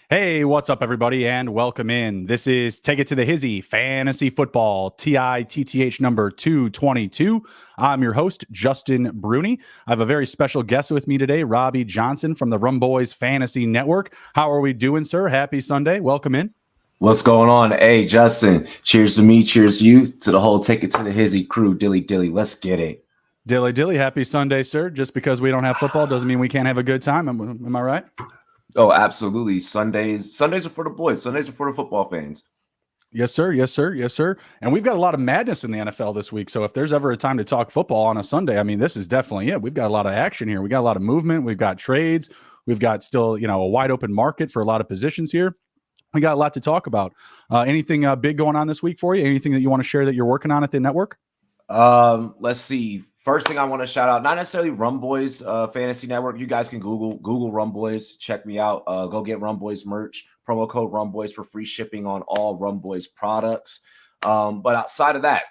Hey, what's up, everybody, and welcome in. This is Take It to the Hizzy Fantasy Football, TITTH number 222. I'm your host, Justin Bruni. I have a very special guest with me today, Robbie Johnson from the Rum Boys Fantasy Network. How are we doing, sir? Happy Sunday. Welcome in. What's going on? Hey, Justin, cheers to me, cheers to you, to the whole Take It to the Hizzy crew. Dilly, dilly, let's get it. Dilly, dilly. Happy Sunday, sir. Just because we don't have football doesn't mean we can't have a good time. Am I right? Oh, absolutely. Sundays are for the boys. Sundays are for the football fans. Yes, sir. Yes, sir. Yes, sir. And we've got a lot of madness in the NFL this week. So if there's ever a time to talk football on a Sunday, I mean, this is definitely it. We've got a lot of action here. We got a lot of movement. We've got trades. We've got still, a wide open market for a lot of positions here. We got a lot to talk about. Anything big going on this week for you? Anything that you want to share that you're working on at the network? Let's see. First thing I want to shout out, not necessarily Rum Boys Fantasy Network. You guys can Google Rum Boys. Check me out. Go get Rum Boys merch. Promo code Rum Boys for free shipping on all Rum Boys products. But outside of that,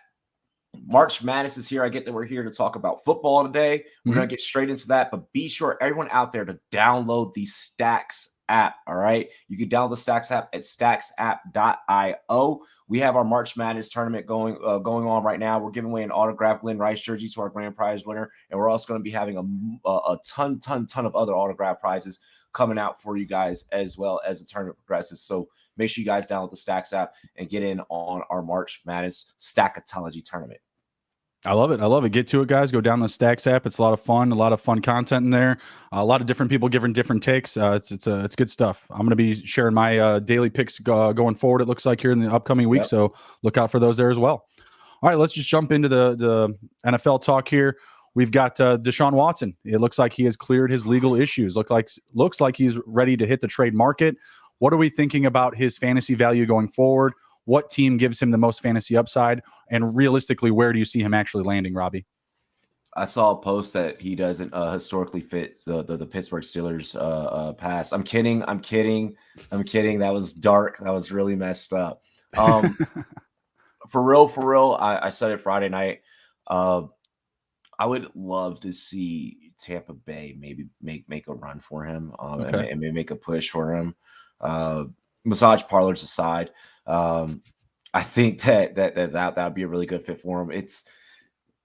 March Madness is here. I get that we're here to talk about football today. We're going to get straight into that. But be sure, everyone out there, to download the Stacks app. All right. You can download the Stacks app at stacksapp.io. We have our March Madness tournament going on right now. We're giving away an autographed Glenn Rice jersey to our grand prize winner. And we're also going to be having a ton of other autographed prizes coming out for you guys as well as the tournament progresses. So make sure you guys download the Stacks app and get in on our March Madness Stackatology tournament. I love it. I love it. Get to it, guys. Go down the Stacks app. It's a lot of fun content in there. A lot of different people giving different takes. It's good stuff. I'm going to be sharing my daily picks going forward, it looks like, here in the upcoming week. Yep. So look out for those there as well. All right, let's just jump into the NFL talk here. We've got Desean Watson. It looks like he has cleared his legal issues. Looks like he's ready to hit the trade market. What are we thinking about his fantasy value going forward? What team gives him the most fantasy upside? And realistically, where do you see him actually landing, Robbie? I saw a post that he doesn't historically fit the Pittsburgh Steelers pass. I'm kidding. That was dark. That was really messed up. For real, I said it Friday night. I would love to see Tampa Bay maybe make a run for him and maybe make a push for him. Massage parlors aside, I think that would be a really good fit for him.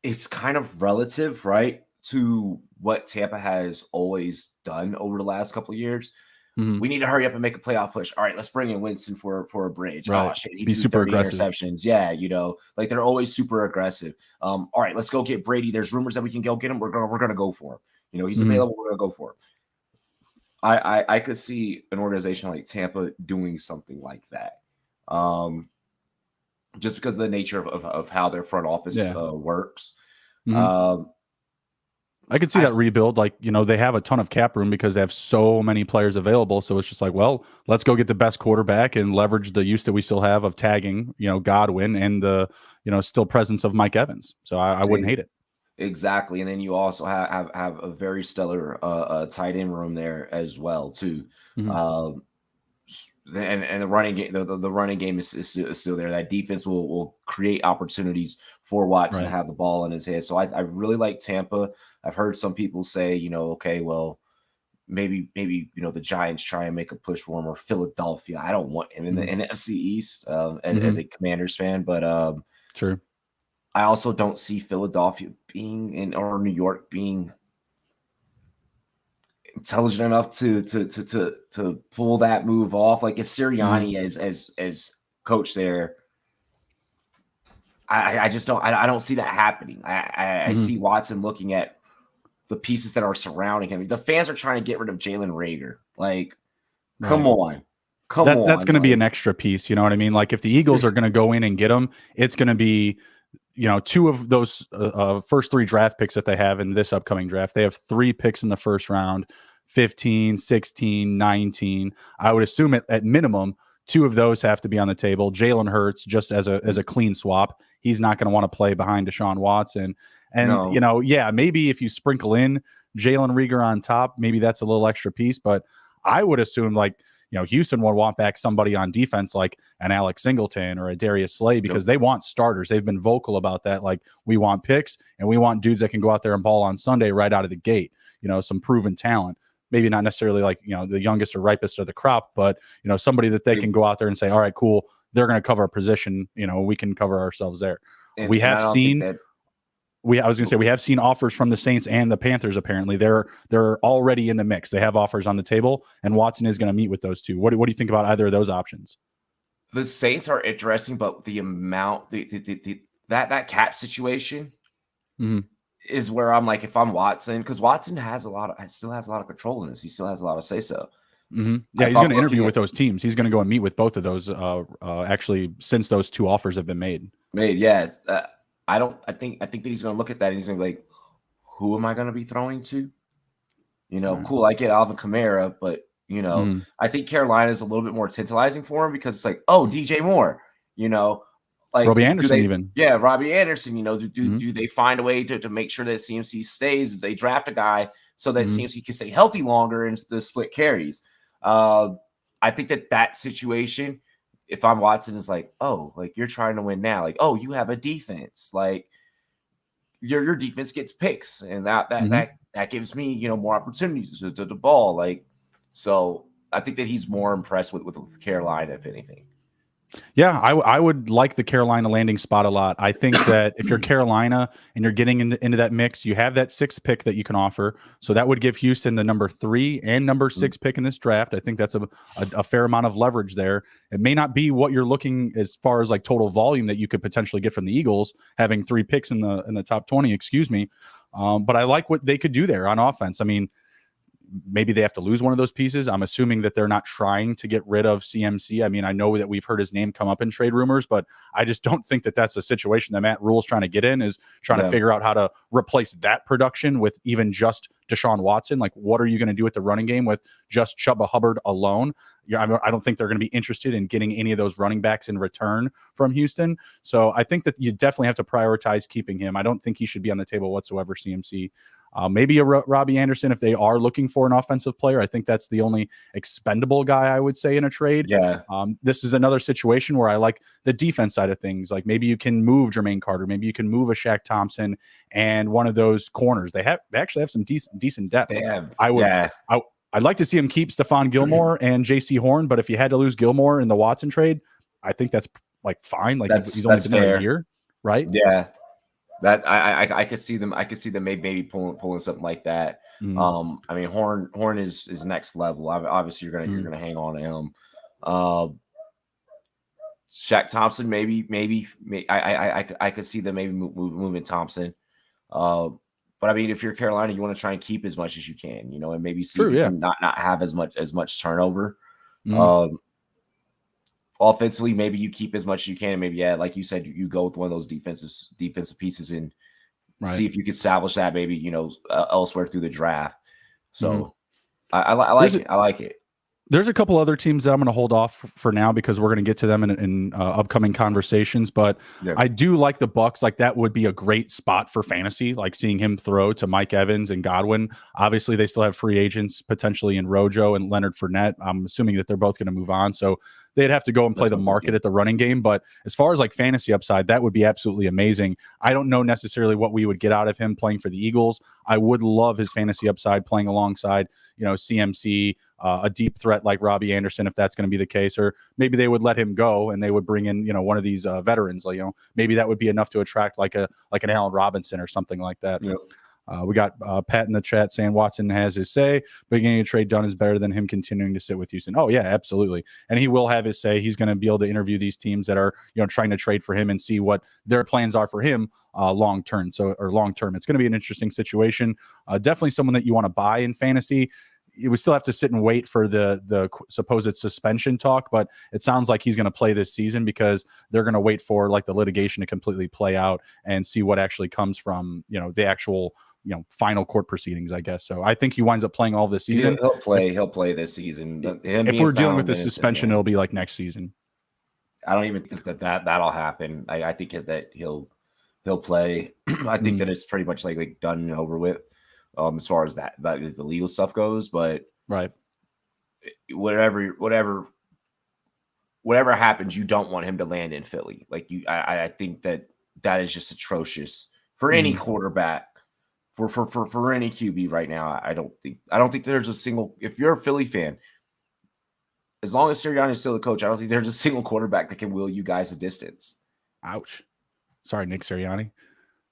It's kind of relative, right, to what Tampa has always done over the last couple of years. Mm-hmm. We need to hurry up and make a playoff push. All right, let's bring in Winston for a bridge. Right. Oh shit, he be super aggressive. Interceptions. Yeah, like they're always super aggressive. All right, let's go get Brady. There's rumors that we can go get him. We're gonna go for him. He's available. We're gonna go for him. I could see an organization like Tampa doing something like that. Just because of the nature of how their front office works. Mm-hmm. I could see that rebuild. They have a ton of cap room because they have so many players available. So it's just like, well, let's go get the best quarterback and leverage the use that we still have of tagging, Godwin and the, still presence of Mike Evans. So I wouldn't hate it. Exactly. And then you also have a very stellar tight end room there as well, too. Mm-hmm. And the running game, the running game is still there. That defense will create opportunities for Watson to have the ball in his head. So I really like Tampa. I've heard some people say, okay, well, maybe the Giants try and make a push for him, or Philadelphia. I don't want him in the NFC East as a Commanders fan, but sure. I also don't see Philadelphia or New York being intelligent enough to pull that move off. Like, is Sirianni as coach there? I just don't. I don't see that happening. I see Watson looking at the pieces that are surrounding him. The fans are trying to get rid of Jalen Reagor. Like, come on. That's going to be an extra piece. You know what I mean? Like, if the Eagles are going to go in and get him, it's going to be, two of those first three draft picks that they have in this upcoming draft. They have 3 picks in the first round, 15, 16, 19. I would assume at minimum two of those have to be on the table. Jalen Hurts, just as a clean swap, he's not going to want to play behind Desean Watson. And, maybe if you sprinkle in Jalen Reagor on top, maybe that's a little extra piece. But I would assume Houston would want back somebody on defense like an Alex Singleton or a Darius Slay because they want starters. They've been vocal about that. Like, we want picks and we want dudes that can go out there and ball on Sunday right out of the gate. Some proven talent. Maybe not necessarily the youngest or ripest of the crop, but, somebody that they can go out there and say, all right, cool, they're going to cover a position. We can cover ourselves there. We have seen offers from the Saints and the Panthers. Apparently they're already in the mix. They have offers on the table, and Watson is going to meet with those two. What do you think about either of those options? The Saints are interesting, but the amount, that cap situation is where I'm like, if I'm Watson, because Watson still has a lot of control in this. He still has a lot of say so. Yeah, he's going to interview with those teams. He's going to go and meet with both of those. Actually, since those two offers have been made. Yeah. I think that he's going to look at that and he's going to be like, who am I going to be throwing to? Cool. I get Alvin Kamara, but I think Carolina is a little bit more tantalizing for him because it's like, oh, DJ Moore, like Robbie Anderson, Robbie Anderson. Do they find a way to make sure that CMC stays? They draft a guy so that CMC can stay healthy longer and the split carries. I think that situation, if I'm Watson, is like, oh, like you're trying to win now. Like, oh, you have a defense. Like your defense gets picks, and that gives me more opportunities to the ball. Like, so I think that he's more impressed with Carolina, if anything. Yeah, I would like the Carolina landing spot a lot. I think that if you're Carolina and you're getting into that mix, you have that 6th pick that you can offer. So that would give Houston the number 3 and number 6 pick in this draft. I think that's a fair amount of leverage there. It may not be what you're looking as far as like total volume that you could potentially get from the Eagles, having 3 picks in the top 20, but I like what they could do there on offense. I mean, maybe they have to lose one of those pieces. I'm assuming that they're not trying to get rid of CMC. I mean, I know that we've heard his name come up in trade rumors, but I just don't think that that's a situation that Matt Rule's trying to get in, is trying to figure out how to replace that production with even just Desean Watson. Like, what are you going to do with the running game with just Chuba Hubbard alone? I don't think they're going to be interested in getting any of those running backs in return from Houston. So I think that you definitely have to prioritize keeping him. I don't think he should be on the table whatsoever, CMC. Maybe a Robbie Anderson if they are looking for an offensive player. I think that's the only expendable guy I would say in a trade. Yeah. This is another situation where I like the defense side of things. Like maybe you can move Jermaine Carter. Maybe you can move a Shaq Thompson and one of those corners. They actually have some decent depth. I'd like to see him keep Stephon Gilmore and J.C. Horn, but if you had to lose Gilmore in the Watson trade, I think that's like fine. Like he's only been there a year, right? Yeah. That I could see them. I could see them maybe pulling something like that. I mean, Horn is next level. Obviously, you're gonna hang on to him. Shaq Thompson, maybe I could see them maybe moving Thompson. But I mean, if you're Carolina, you want to try and keep as much as you can, and maybe see if you can not have as much turnover. Offensively, maybe you keep as much as you can, and maybe like you said, you go with one of those defensive pieces and see if you can establish that maybe elsewhere through the draft. So I like it. There's a couple other teams that I'm going to hold off for now because we're going to get to them in upcoming conversations. But I do like the Bucks. Like that would be a great spot for fantasy, like seeing him throw to Mike Evans and Godwin. Obviously, they still have free agents potentially in Rojo and Leonard Fournette. I'm assuming that they're both going to move on. So they'd have to go and play the market at the running game. But as far as like fantasy upside, that would be absolutely amazing. I don't know necessarily what we would get out of him playing for the Eagles. I would love his fantasy upside playing alongside, CMC, a deep threat like Robbie Anderson, if that's going to be the case, or maybe they would let him go and they would bring in, one of these veterans, maybe that would be enough to attract like an Allen Robinson or something like that. Yep. We got Pat in the chat saying Watson has his say, but getting a trade done is better than him continuing to sit with Houston. Oh yeah, absolutely. And he will have his say. He's going to be able to interview these teams that are, trying to trade for him and see what their plans are for him long term. It's going to be an interesting situation. Definitely someone that you want to buy in fantasy. We still have to sit and wait for the supposed suspension talk, but it sounds like he's going to play this season because they're going to wait for like the litigation to completely play out and see what actually comes from, the actual final court proceedings, I guess. So I think he winds up playing all this season. He'll play this season. If we're dealing with the suspension, it'll be like next season. I don't even think that'll happen. I think that he'll play. I think that it's pretty much like done and over with, as far as that the legal stuff goes. But right, whatever happens, you don't want him to land in Philly. Like I think that is just atrocious for any quarterback, for any QB right now. I don't think there's a single. If you're a Philly fan, as long as Sirianni is still the coach, I don't think there's a single quarterback that can will you guys a distance. Ouch. Sorry, Nick Sirianni.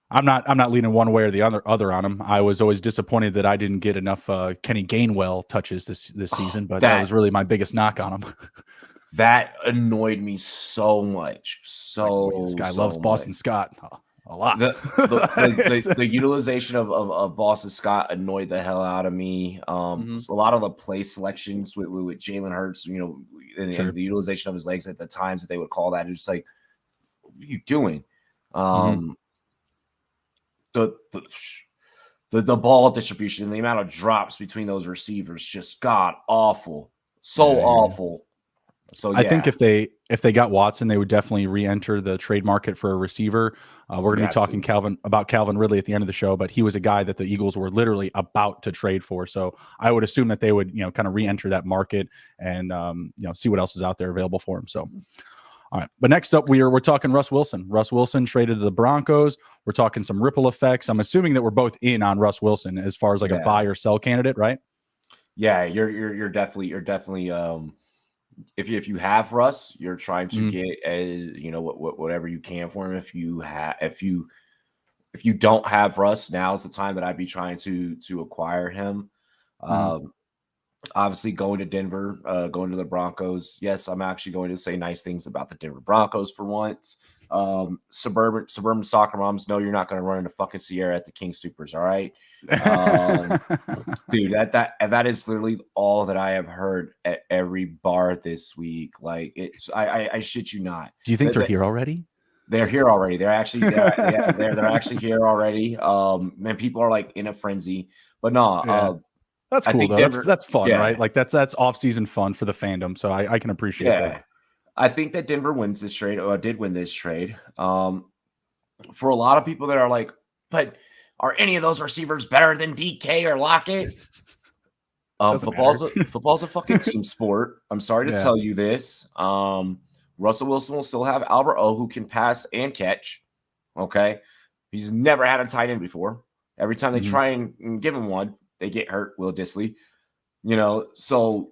I'm not leaning one way or the other on him. I was always disappointed that I didn't get enough Kenny Gainwell touches this season, but that was really my biggest knock on him. That annoyed me so much. This guy loves Boston Scott a lot. The utilization of Boston Scott annoyed the hell out of me. So a lot of the play selections with Jalen Hurts, and the utilization of his legs at the times that they would call that, it was just like, what are you doing? The ball distribution and the amount of drops between those receivers just god awful, awful. So I think if they got Watson, they would definitely re-enter the trade market for a receiver. We're going to be talking about Calvin Ridley at the end of the show, but he was a guy that the Eagles were literally about to trade for. So I would assume that they would, kind of re-enter that market and see what else is out there available for him. So, all right. But next up, we're talking Russ Wilson. Russ Wilson traded to the Broncos. We're talking some ripple effects. I'm assuming that we're both in on Russ Wilson as far as like a buy or sell candidate, right? Yeah, you're definitely. If you have Russ, you're trying to get whatever you can for him. If you don't have Russ, now is the time that I'd be trying to acquire him. Obviously, going to Denver, going to the Broncos. Yes, I'm actually going to say nice things about the Denver Broncos for once. Suburban soccer moms know you're not going to run into fucking Sierra at the King Supers. All right, dude. That is literally all that I have heard at every bar this week. Like it's, I shit you not. Do you think they're here already? They're here already. They're actually they're actually here already. And people are like in a frenzy. But no, that's cool though. That's fun, right? Like that's off-season fun for the fandom. So I can appreciate that. I think that Denver wins this trade, or did win this trade. For a lot of people that are like, but are any of those receivers better than DK or Lockett? Football's a fucking team sport. I'm sorry to tell you this. Russell Wilson will still have Albert O, who can pass and catch. Okay. He's never had a tight end before. Every time they try and give him one, they get hurt. Will Dissly, so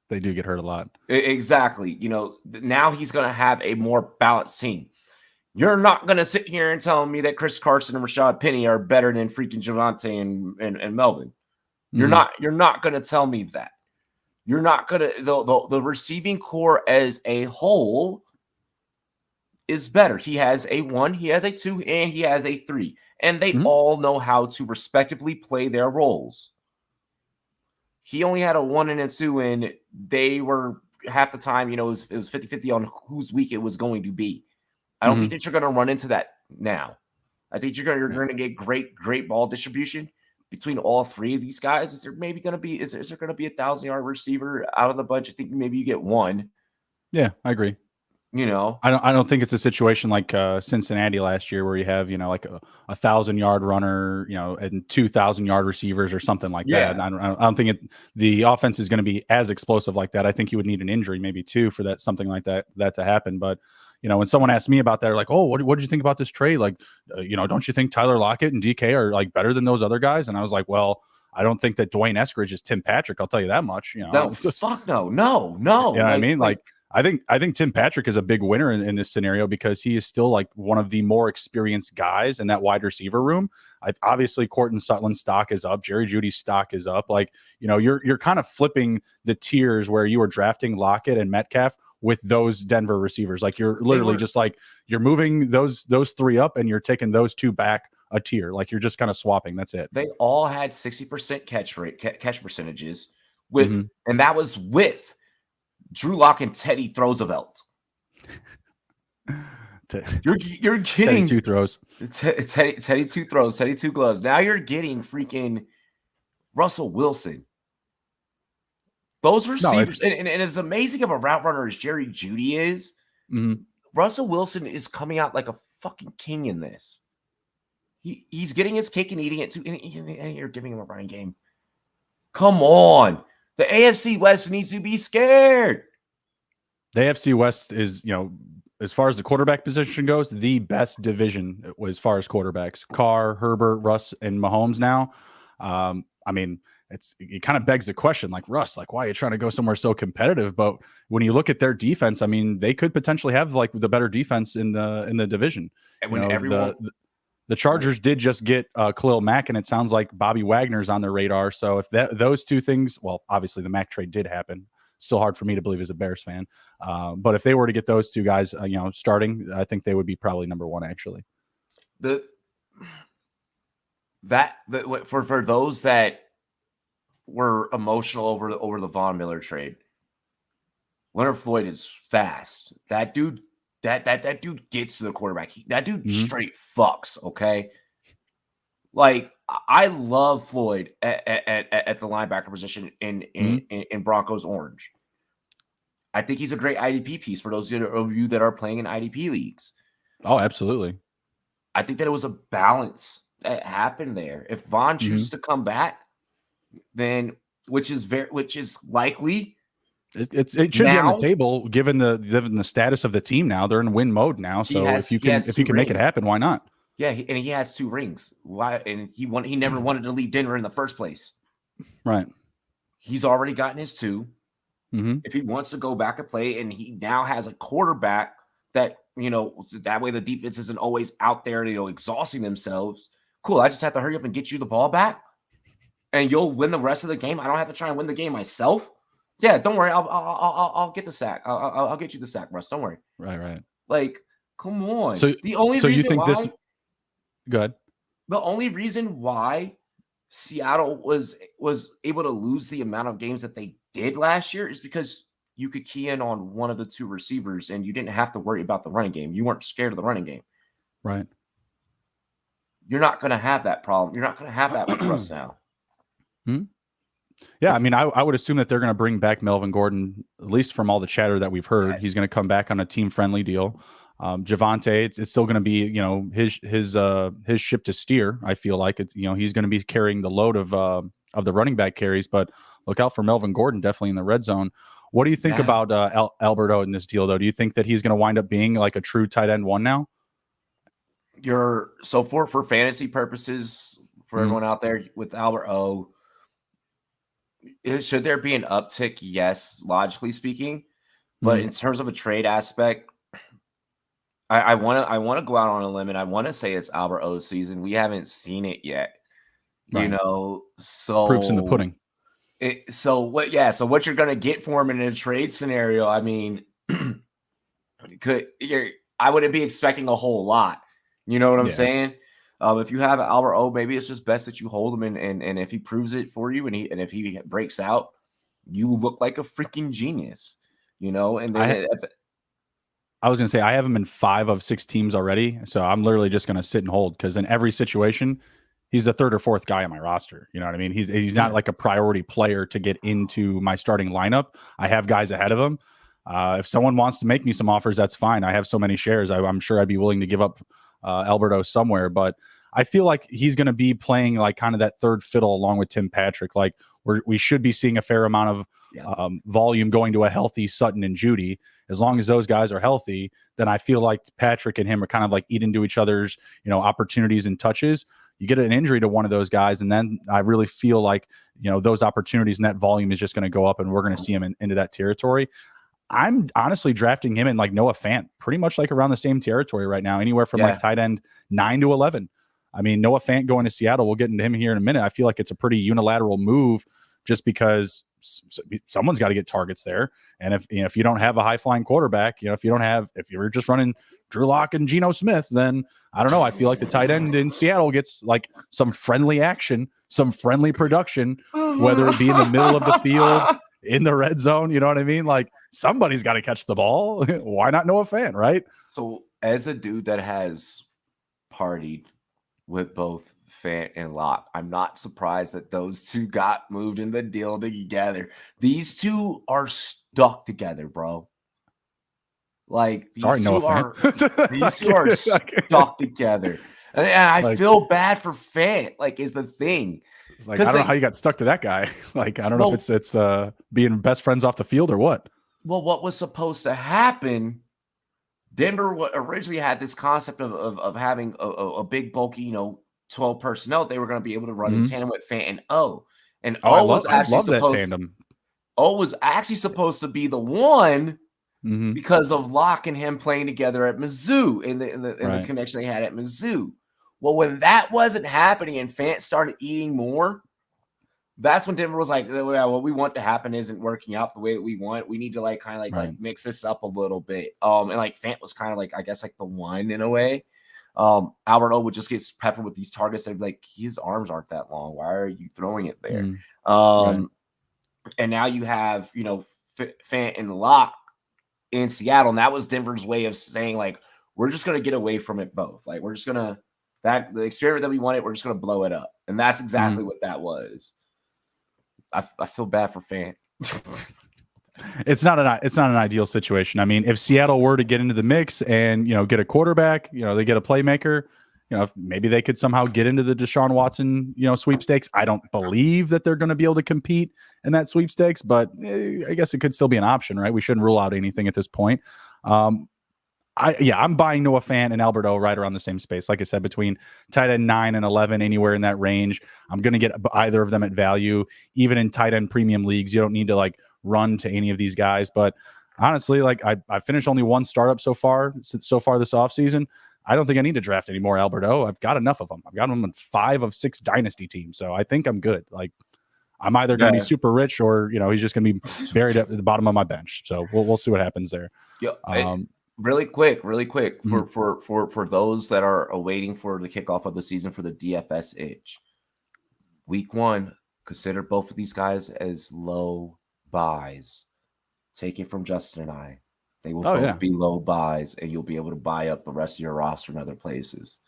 they do get hurt a lot. Exactly. Now he's going to have a more balanced team. You're not going to sit here and tell me that Chris Carson and Rashad Penny are better than freaking Javonte and Melvin. You're not going to tell me that. You're not going to the receiving core as a whole is better. He has a 1, he has a 2, and he has a 3. And they all know how to respectively play their roles. He only had a 1 and a 2, and they were half the time, it was 50-50 on whose week it was going to be. I don't think that you're going to run into that now. I think you're going to get great ball distribution between all three of these guys. Is there going to be a 1,000-yard receiver out of the bunch? I think maybe you get one. Yeah, I agree. I don't think it's a situation like Cincinnati last year where you have like a 1,000-yard runner and 2,000-yard receivers or something like that. I don't think the offense is going to be as explosive like that. I think you would need an injury, maybe 2, for something like that to happen. But when someone asked me about that, they're like, "Oh, what did you think about this trade? Like, don't you think Tyler Lockett and DK are like better than those other guys?" And I was like, "Well, I don't think that Dwayne Eskridge is Tim Patrick. I'll tell you that much." No, fuck no. I think Tim Patrick is a big winner in this scenario because he is still like one of the more experienced guys in that wide receiver room. Obviously, Courtland Sutton's stock is up. Jerry Jeudy's stock is up. Like, you're kind of flipping the tiers where you were drafting Lockett and Metcalf with those Denver receivers. Like, you're literally just like, you're moving those 3 up and you're taking those 2 back a tier. Like, you're just kind of swapping. That's it. They all had 60% catch percentages with, and that was with Drew Lock and Teddy Roosevelt. You're getting two throws. Teddy two throws, Teddy two gloves. Now you're getting freaking Russell Wilson. Those receivers, and as amazing of a route runner as Jerry Jeudy is, Russell Wilson is coming out like a fucking king in this. He's getting his cake and eating it too, and you're giving him a running game. Come on. The AFC West needs to be scared. The AFC West is, as far as the quarterback position goes, the best division as far as quarterbacks. Carr, Herbert, Russ, and Mahomes now. I mean, it kind of begs the question, like, Russ, like, why are you trying to go somewhere so competitive? But when you look at their defense, I mean, they could potentially have like the better defense in the division. And when everyone the Chargers did just get Khalil Mack, and it sounds like Bobby Wagner's on their radar. So if those two things, well, obviously the Mack trade did happen. Still hard for me to believe as a Bears fan. But if they were to get those two guys, starting, I think they would be probably number one, actually. For those that were emotional over the Von Miller trade, Leonard Floyd is fast. That dude, that dude gets to the quarterback. That dude straight fucks. Okay, like I love Floyd at the linebacker position in Broncos orange. I think he's a great IDP piece for those of you that are playing in IDP leagues. Oh, absolutely. I think that it was a balance that happened there. If Von chooses to come back, then which is likely. It should be on the table given the status of the team now. They're in win mode now. So if you can make it happen, why not? Yeah, and he has 2 rings. Why? And he never wanted to leave Denver in the first place. Right. He's already gotten his 2. If he wants to go back and play, and he now has a quarterback that that way the defense isn't always out there, exhausting themselves. Cool. I just have to hurry up and get you the ball back, and you'll win the rest of the game. I don't have to try and win the game myself. Yeah, don't worry. I'll get the sack. I'll get you the sack, Russ. Don't worry. Right. Like, come on. So you think this? Good. The only reason why Seattle was able to lose the amount of games that they did last year is because you could key in on one of the 2 receivers, and you didn't have to worry about the running game. You weren't scared of the running game. Right. You're not going to have that problem. You're not going to have that with Russ now. Yeah, I mean, I would assume that they're going to bring back Melvin Gordon, at least from all the chatter that we've heard. Yes. He's going to come back on a team-friendly deal. Javonte, it's still going to be, his ship to steer. I feel like it's, he's going to be carrying the load of the running back carries, but look out for Melvin Gordon, definitely in the red zone. What do you think about Alberto in this deal, though? Do you think that he's going to wind up being like a true tight end 1 now? For fantasy purposes, for everyone out there with Alberto, should there be an uptick? Yes, logically speaking, but in terms of a trade aspect, I want to go out on a limb, and I want to say it's Alberto's season. We haven't seen it yet, right. So proof's in the pudding. So what you're gonna get for him in a trade scenario? I mean, I wouldn't be expecting a whole lot. You know what I'm saying? If you have Alberto, maybe it's just best that you hold him, and if he proves it for you, and if he breaks out, you look like a freaking genius. And then I was going to say, I have him in 5 of 6 teams already. So I'm literally just going to sit and hold, because in every situation, he's the 3rd or 4th guy on my roster. You know what I mean? He's not like a priority player to get into my starting lineup. I have guys ahead of him. If someone wants to make me some offers, that's fine. I have so many shares. I'm sure I'd be willing to give up Alberto somewhere, but I feel like he's going to be playing like kind of that 3rd fiddle along with Tim Patrick. Like we should be seeing a fair amount of volume going to a healthy Sutton and Judy. As long as those guys are healthy, then I feel like Patrick and him are kind of like eat into each other's, opportunities and touches. You get an injury to one of those guys, and then I really feel like, those opportunities and that volume is just going to go up, and we're going to see him into that territory. I'm honestly drafting him in like Noah Fant, pretty much like around the same territory right now, anywhere from like tight end 9 to 11. I mean, Noah Fant going to Seattle, we'll get into him here in a minute. I feel like it's a pretty unilateral move, just because someone's got to get targets there. And if you don't have a high flying quarterback, if you're just running Drew Lock and Geno Smith, then I don't know. I feel like the tight end in Seattle gets like some friendly action, some friendly production, whether it be in the middle of the field, in the red zone. You know what I mean? Like somebody's got to catch the ball. Why not Noah Fant, right? So As a dude that has partied with both Fant and Locke, I'm not surprised that those two got moved in the deal together. These two are stuck together, bro. Like Sorry, Noah Fant. these two are stuck together. And I feel bad for Fant, like, is the thing. It's like, I don't know how you got stuck to that guy. Like, I don't know if it's being best friends off the field or what. Well, what was supposed to happen, Denver originally had this concept of having a big, bulky, 12 personnel they were going to be able to run in tandem with Fant and O. And O was actually supposed to be the one because of Locke and him playing together at Mizzou in the connection they had at Mizzou. Well, when that wasn't happening and Fant started eating more, that's when Denver was like, well, what we want to happen isn't working out the way that we want. We need to like mix this up a little bit. And like Fant was kind of like, I guess, like the one in a way. Albert O would just get peppered with these targets and like, his arms aren't that long. Why are you throwing it there? And now you have, Fant and Locke in Seattle. And that was Denver's way of saying, like, we're just going to get away from it both. Like, we're just going to, the experiment that we wanted, we're just going to blow it up. And that's exactly what that was. I feel bad for Fant. It's not an ideal situation. I mean, if Seattle were to get into the mix and get a quarterback, they get a playmaker, maybe they could somehow get into the Desean Watson sweepstakes. I don't believe that they're going to be able to compete in that sweepstakes, but I guess it could still be an option, right? We shouldn't rule out anything at this point. I'm buying Noah Fant and Albert O right around the same space. Like I said, between tight end 9 and 11, anywhere in that range. I'm going to get either of them at value. Even in tight end premium leagues, you don't need to like run to any of these guys. But honestly, like I finished only one startup so far this offseason. I don't think I need to draft any more Albert O. I've got enough of them. I've got them in 5 of 6 dynasty teams. So I think I'm good. Like I'm either going to be super rich or, he's just going to be buried at the bottom of my bench. So we'll see what happens there. Yeah. Really quick for those that are awaiting for the kickoff of the season for the DFS itch. Week 1, consider both of these guys as low buys. Take it from Justin and I. They will both be low buys, and you'll be able to buy up the rest of your roster in other places.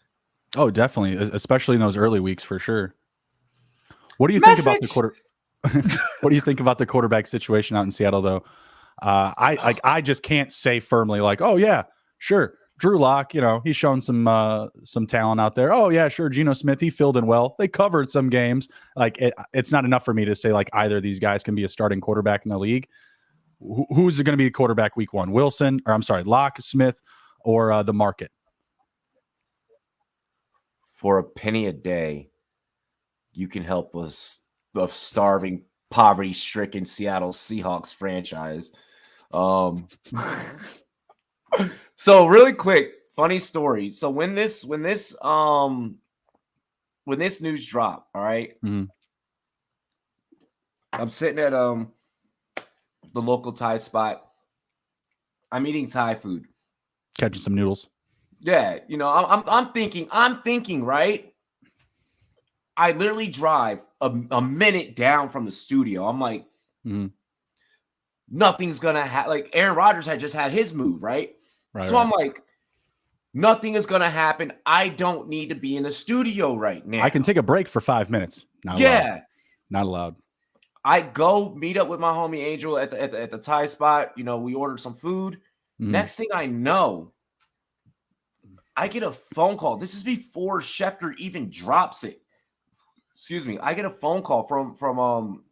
Oh, definitely, especially in those early weeks for sure. What do you think about the What do you think about the quarterback situation out in Seattle, though? I just can't say firmly like, oh yeah, sure, Drew Lock, he's shown some talent out there. Oh yeah, sure, Geno Smith, he filled in well. They covered some games. Like it's not enough for me to say like either of these guys can be a starting quarterback in the league. Who's going to be a quarterback week 1? Lock, Smith, or the market? For a penny a day, you can help us a starving, poverty-stricken Seattle Seahawks franchise. So really quick, funny story. So when this news dropped, all right, I'm sitting at the local Thai spot. I'm eating Thai food, catching some noodles. Yeah, I'm thinking, right? I literally drive a minute down from the studio. I'm like, nothing's gonna happen. Like Aaron Rodgers had just had his move, right? So I'm like, nothing is gonna happen. I don't need to be in the studio right now. I can take a break for 5 minutes. Not allowed. I go meet up with my homie Angel at the Thai spot. We ordered some food. Next thing I know, I get a phone call. This is before Schefter even drops it. Excuse me. I get a phone call from one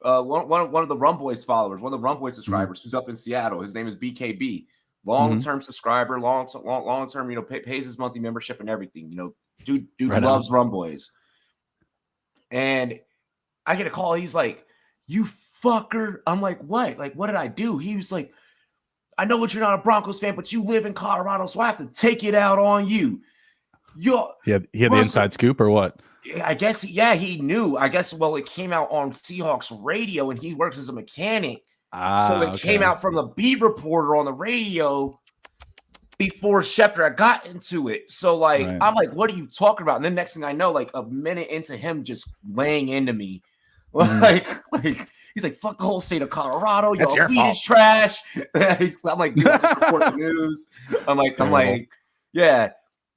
of the Rum Boys followers, one of the Rum Boys subscribers who's up in Seattle. His name is BKB. Long-term subscriber, long-term, pays his monthly membership and everything. Dude loves Rum Boys. And I get a call. He's like, "You fucker." I'm like, "What? Like, what did I do?" He was like, "I know you're not a Broncos fan, but you live in Colorado, so I have to take it out on you." He had the inside scoop or what? I guess, he knew. I guess, it came out on Seahawks radio, and he works as a mechanic. So it came out from the beat reporter on the radio before Schefter had got into it. So, I'm like, what are you talking about? And then next thing I know, like a minute into him just laying into me, like He's like, fuck the whole state of Colorado. That's Y'all your weed fault. is trash. I'm like, dude, I just report the news. I'm like, yeah.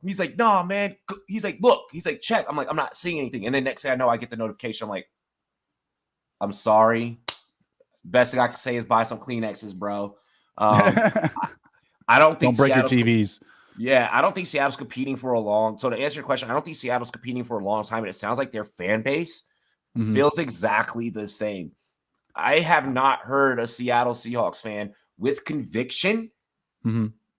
He's like, nah, man. He's like, look. He's like, check. I'm like, I'm not seeing anything. And then next thing I know, I get the notification. I'm like, I'm sorry. Best thing I can say is buy some Kleenexes, bro. I don't think don't break Seattle's your TVs. Yeah, I don't think Seattle's competing for a long. So to answer your question, I don't think Seattle's competing for a long time. And it sounds like their fan base feels exactly the same. I have not heard a Seattle Seahawks fan with conviction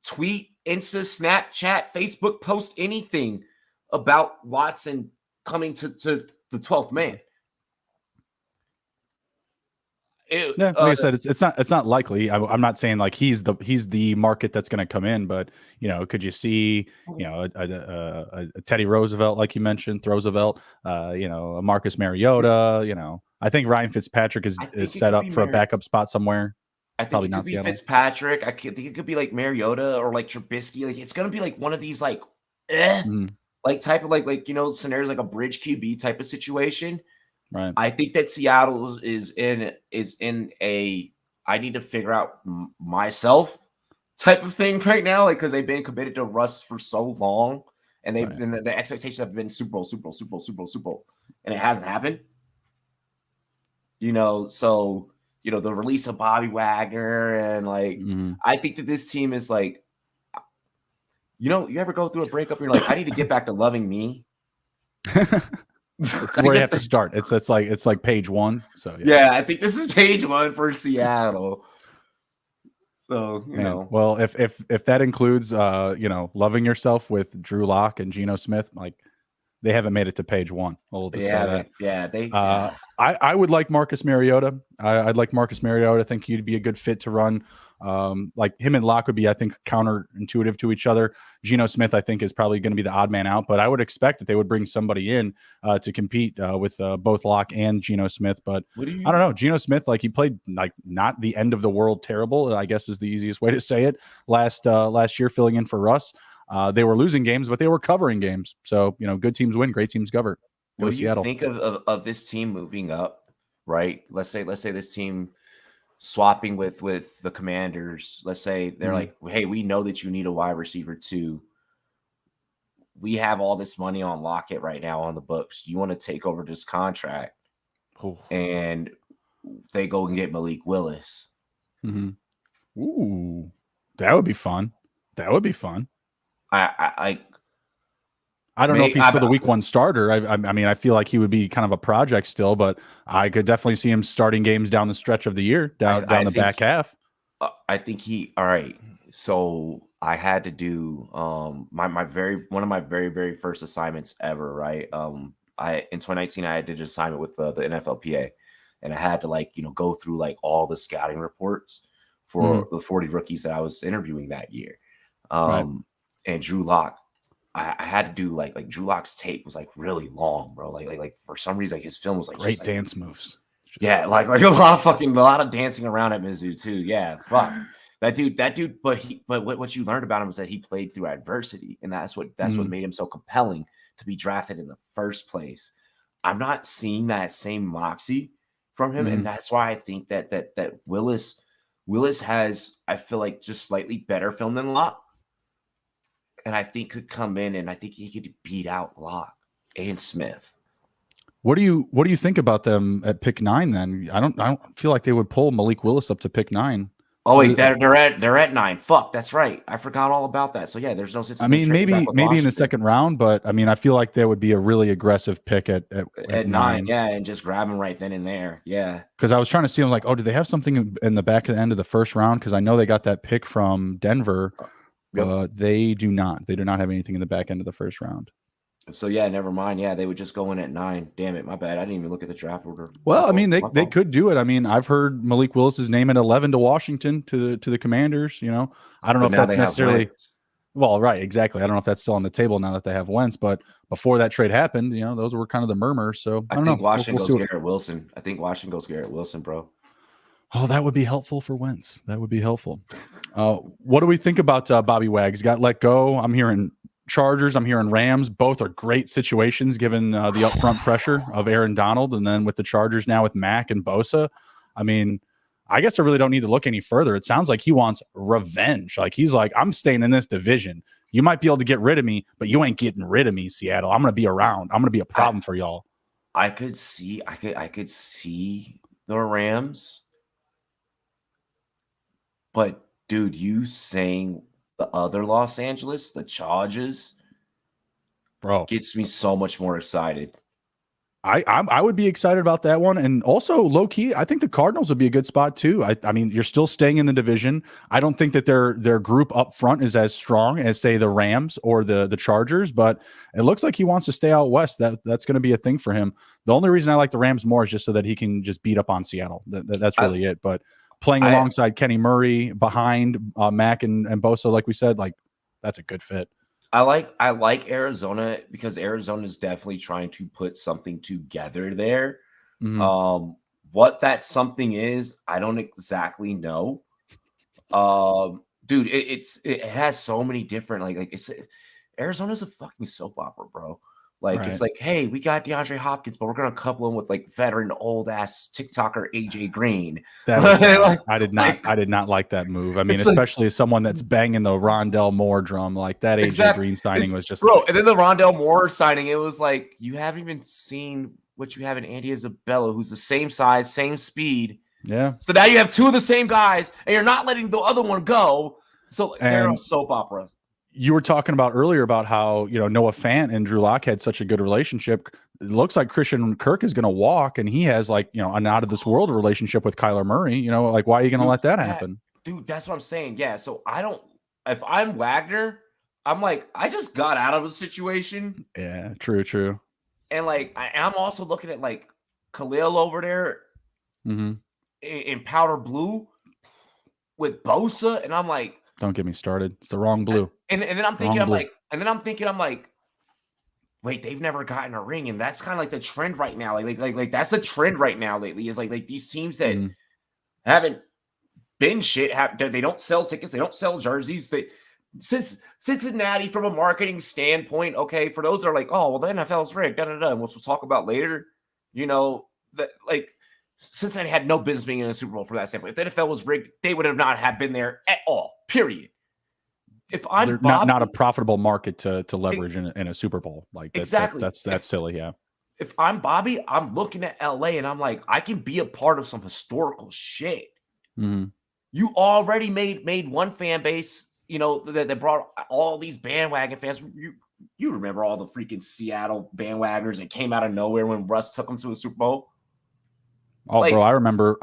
tweet, Insta, Snapchat, Facebook post anything about Watson coming to the 12th man. Like I said, it's not likely. I'm not saying like he's the market that's going to come in, but could you see a Teddy Roosevelt, like you mentioned, Roosevelt, a Marcus Mariota, I think Ryan Fitzpatrick is set up for a backup spot somewhere. I think it could be Seattle. Fitzpatrick. I think it could be like Mariota or like Trubisky. Like it's gonna be like one of these like type of like scenarios, like a bridge QB type of situation. Right. I think that Seattle is in a I need to figure out myself type of thing right now, like because they've been committed to Russ for so long, and the expectations have been Super Bowl, and it hasn't happened. So the release of Bobby Wagner and like I think that this team is like, you ever go through a breakup and you're like, I need to get back to loving me. It's where you have to start. It's like page one. So yeah, I think this is page one for Seattle. So well, if that includes loving yourself with Drew Lock and Geno Smith, like they haven't made it to page one. I'll just say that. Yeah, I would like Marcus Mariota. I'd like Marcus Mariota. I think he'd be a good fit to run. Like him and Locke would be, I think, counterintuitive to each other. Geno Smith, I think, is probably going to be the odd man out, but I would expect that they would bring somebody in to compete with both Locke and Geno Smith. But I don't know. Geno Smith, like he played like not the end of the world terrible, I guess is the easiest way to say it. Last year, filling in for Russ. They were losing games, but they were covering games. So, good teams win, great teams cover. What do you think of this team moving up, right? Let's say this team swapping with the Commanders. Let's say they're like, hey, we know that you need a wide receiver too. We have all this money on Lockett right now on the books. You want to take over this contract? And they go and get Malik Willis. Ooh, that would be fun. I don't know if he's still the week one starter. I mean, I feel like he would be kind of a project still, but I could definitely see him starting games down the stretch of the year, down the back half. I think all right. So I had to do one of my very, very first assignments ever, right? In 2019 I did an assignment with the NFLPA, and I had to go through like all the scouting reports for the 40 rookies that I was interviewing that year. And Drew Lock, I had to do like Drew Lock's tape was like really long, bro. Like for some reason, like his film was like great dance moves. Yeah, like a lot of dancing around at Mizzou too. Yeah, fuck that dude. But what you learned about him is that he played through adversity, and that's what made him so compelling to be drafted in the first place. I'm not seeing that same moxie from him, and that's why I think that Willis has, I feel like, just slightly better film than Locke. And I think could come in, and I think he could beat out Locke and Smith. What do you think about them at pick 9? Then I don't feel like they would pull Malik Willis up to pick 9. Oh wait, they're at 9. Fuck, that's right. I forgot all about that. So yeah, there's no sense. I mean, maybe in the second round, but I mean, I feel like there would be a really aggressive pick at 9. Yeah, and just grab him right then and there. Yeah, because I was trying to see. I was like, oh, do they have something in the back end of the first round? Because I know they got that pick from Denver. They do not. They do not have anything in the back end of the first round. So yeah, never mind. Yeah, they would just go in at 9. Damn it, my bad. I didn't even look at the draft order. Well, I mean, they could do it. I mean, I've heard Malik Willis's name at 11 to Washington to the Commanders. I don't know if that's necessarily. Well, right, exactly. I don't know if that's still on the table now that they have Wentz, but before that trade happened, those were kind of the murmurs. So I think Washington goes Garrett Wilson. I think Washington goes Garrett Wilson, bro. Oh, that would be helpful for Wentz. That would be helpful. What do we think about Bobby Wags? Got let go. I'm hearing Chargers. I'm hearing Rams. Both are great situations given the upfront pressure of Aaron Donald. And then with the Chargers now with Mack and Bosa, I mean, I guess I really don't need to look any further. It sounds like he wants revenge. Like he's like, I'm staying in this division. You might be able to get rid of me, but you ain't getting rid of me, Seattle. I'm going to be around. I'm going to be a problem for y'all. I could see the Rams, but dude, you saying the other Los Angeles, the Chargers, bro, gets me so much more excited. I would be excited about that one. And also low key, I think the Cardinals would be a good spot too. I mean, you're still staying in the division. I don't think that their group up front is as strong as say the Rams or the Chargers, but it looks like he wants to stay out west. That's going to be a thing for him. The only reason I like the Rams more is just so that he can just beat up on Seattle. That's really it. But playing alongside Kenny Murray behind Mac and Bosa, like we said, like that's a good fit. I like Arizona because Arizona is definitely trying to put something together there. Mm-hmm. What that something is, I don't exactly know. Dude, it has so many different Arizona's a fucking soap opera, bro. Like It's like, hey, we got DeAndre Hopkins, but we're gonna couple him with like veteran old ass TikToker AJ Green. I did not like that move. I mean, especially as someone that's banging the Rondell Moore drum, like that AJ Green signing was just bro. And then the Rondell Moore signing, it was like you haven't even seen what you have in Andy Isabella, who's the same size, same speed. Yeah. So now you have two of the same guys, and you're not letting the other one go. So they're a soap opera. You were talking about earlier about how, Noah Fant and Drew Lock had such a good relationship. It looks like Christian Kirk is going to walk, and he has an out of this world relationship with Kyler Murray. Like, why are you going to let that happen? Dude, that's what I'm saying. Yeah. So if I'm Wagner, I'm like, I just got out of a situation. Yeah, true. And I'm also looking at like Khalil over there in powder blue with Bosa. And I'm like, don't get me started. It's the wrong blue. And then I'm thinking, I'm like, wait, they've never gotten a ring, and that's kind of like the trend right now. Like that's the trend right now lately. Is like these teams that haven't been shit. They don't sell tickets, they don't sell jerseys. Since Cincinnati, from a marketing standpoint, okay, for those that are like, oh well, the NFL's rigged, which we'll talk about later. That like Cincinnati had no business being in a Super Bowl from that standpoint. If the NFL was rigged, they would have not have been there at all. Period. If I'm Bobby, not a profitable market to leverage in a Super Bowl, like exactly, that's silly. Yeah. If I'm Bobby, I'm looking at LA and I'm like, I can be a part of some historical shit. You already made one fan base, that brought all these bandwagon fans. You remember all the freaking Seattle bandwagoners that came out of nowhere when Russ took them to a Super Bowl. Oh, bro, I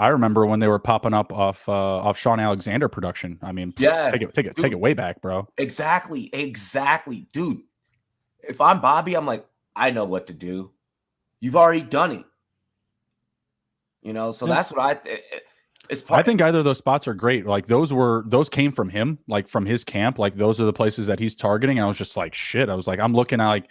remember when they were popping up off Sean Alexander production. I mean, yeah, take it way back, bro. Exactly, dude. If I'm Bobby, I'm like, I know what to do. You've already done it. So that's what I think either of those spots are great. Like those came from him, like from his camp. Like those are the places that he's targeting. I was just like, shit. I was like, I'm looking out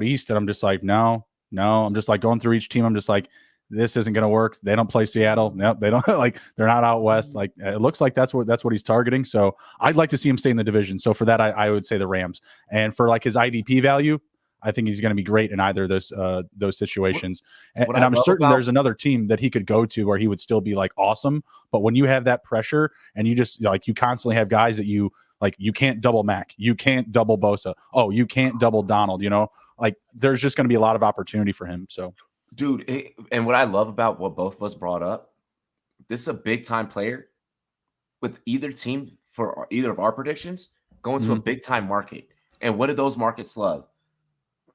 east, and I'm just like, no. I'm just like going through each team. I'm just like, this isn't going to work. They don't play Seattle. No, they don't. Like they're not out west. Like it looks like that's what he's targeting. So I'd like to see him stay in the division. So for that, I would say the Rams. And for like his IDP value, I think he's going to be great in either of those situations. And I'm certain there's another team that he could go to where he would still be like awesome. But when you have that pressure and you just like you constantly have guys that you can't double Mac, you can't double Bosa, oh, you can't double Donald. Like there's just going to be a lot of opportunity for him. So. Dude, and what I love about what both of us brought up, this is a big time player with either team for either of our predictions going to a big time market. And what do those markets love?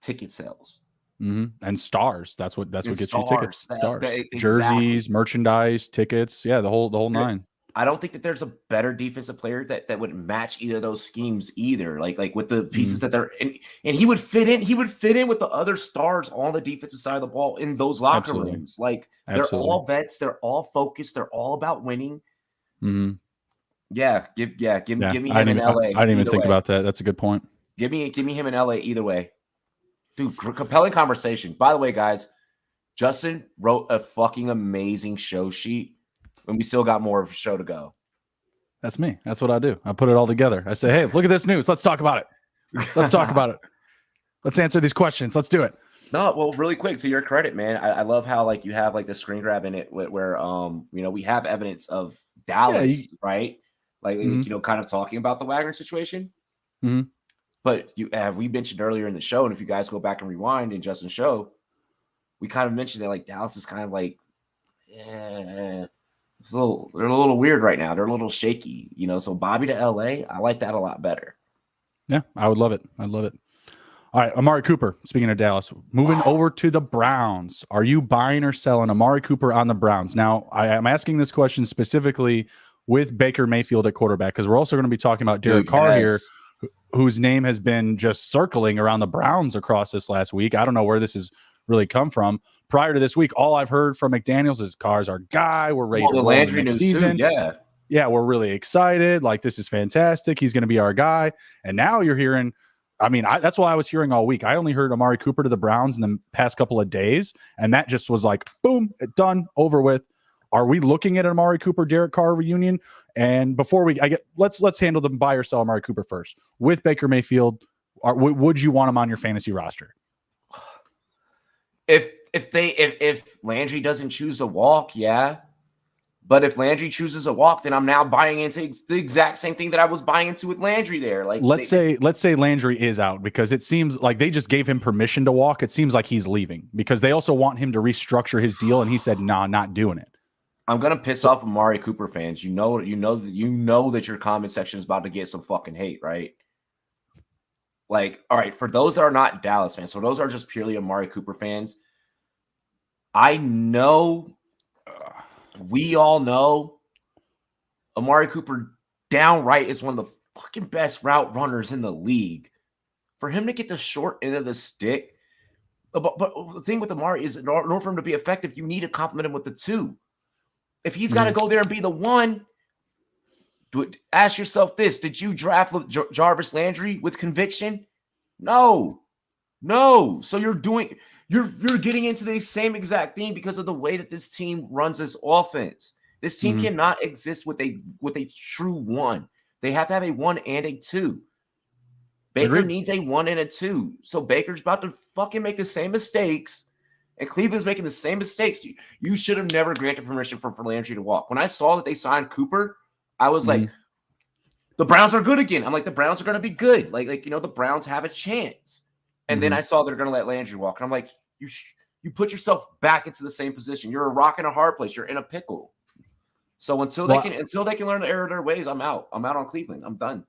Ticket sales. And stars. That's what gets you tickets. Stars, exactly. Jerseys, merchandise, tickets. Yeah, the whole nine. I don't think that there's a better defensive player that would match either of those schemes either. Like with the pieces that they're and he would fit in. He would fit in with the other stars on the defensive side of the ball in those locker rooms. Like they're all vets. They're all focused. They're all about winning. Yeah, give me him in LA. I didn't even think about that. That's a good point. Give me him in LA either way. Dude, compelling conversation. By the way, guys, Justin wrote a fucking amazing show sheet. And we still got more of a show to go. That's me. That's what I do. I put it all together. I say, hey, look at this news. Let's talk about it. Let's talk about it. Let's answer these questions. Let's do it. No, well, really quick to your credit, man. I love how like you have like the screen grab in it where we have evidence of Yeah. Dallas, right? Like Mhm, kind of talking about the Wagner situation. mhm. But we mentioned earlier in the show, and if you guys go back and rewind in Justin's show, we kind of mentioned that like Dallas is kind of like, they're a little weird right now. They're a little shaky, So Bobby to LA, I like that a lot better. Yeah, I would love it. I'd love it. All right, Amari Cooper. Speaking of Dallas, moving over to the Browns. Are you buying or selling Amari Cooper on the Browns? Now, I'm asking this question specifically with Baker Mayfield at quarterback because we're also going to be talking about Derek Dude, Carr here, yes. whose name has been just circling around the Browns across this last week. I don't know where this has really come from. Prior to this week, all I've heard from McDaniels is Carr's our guy. We're ready to The roll in the Landry next news too, season. yeah. We're really excited. Like, this is fantastic. He's going to be our guy. And now you're hearing, that's what I was hearing all week. I only heard Amari Cooper to the Browns in the past couple of days. And that just was like, boom, done, over with. Are we looking at an Amari Cooper, Derek Carr reunion? And before let's handle the buy or sell Amari Cooper first. With Baker Mayfield, would you want him on your fantasy roster? If Landry doesn't choose to walk, yeah. But if Landry chooses a walk, then I'm now buying into the exact same thing that I was buying into with Landry there. Like, let's say Landry is out because it seems like they just gave him permission to walk. It seems like he's leaving because they also want him to restructure his deal, and he said, "Nah, not doing it." I'm gonna piss off Amari Cooper fans. You know that your comment section is about to get some fucking hate, right? Like, all right, for those that are not Dallas fans, so those are just purely Amari Cooper fans. I know, we all know, Amari Cooper downright is one of the fucking best route runners in the league. For him to get the short end of the stick, but the thing with Amari is, in order for him to be effective, you need to complement him with the two. If he's got to go there and be the one, ask yourself this: did you draft Jarvis Landry with conviction? No. So you're getting into the same exact thing because of the way that this team runs this offense. This team cannot exist with a true one. They have to have a 1 and a 2. Baker needs a 1 and a 2. So Baker's about to fucking make the same mistakes, and Cleveland's making the same mistakes. You should have never granted permission for Landry to walk. When I saw that they signed Cooper, I was like, the Browns are good again. I'm like, the Browns are going to be good. Like the Browns have a chance. And then I saw they're going to let Landry walk. And I'm like, you put yourself back into the same position. You're a rock in a hard place. You're in a pickle. So until they can learn to err their ways, I'm out. I'm out on Cleveland. I'm done.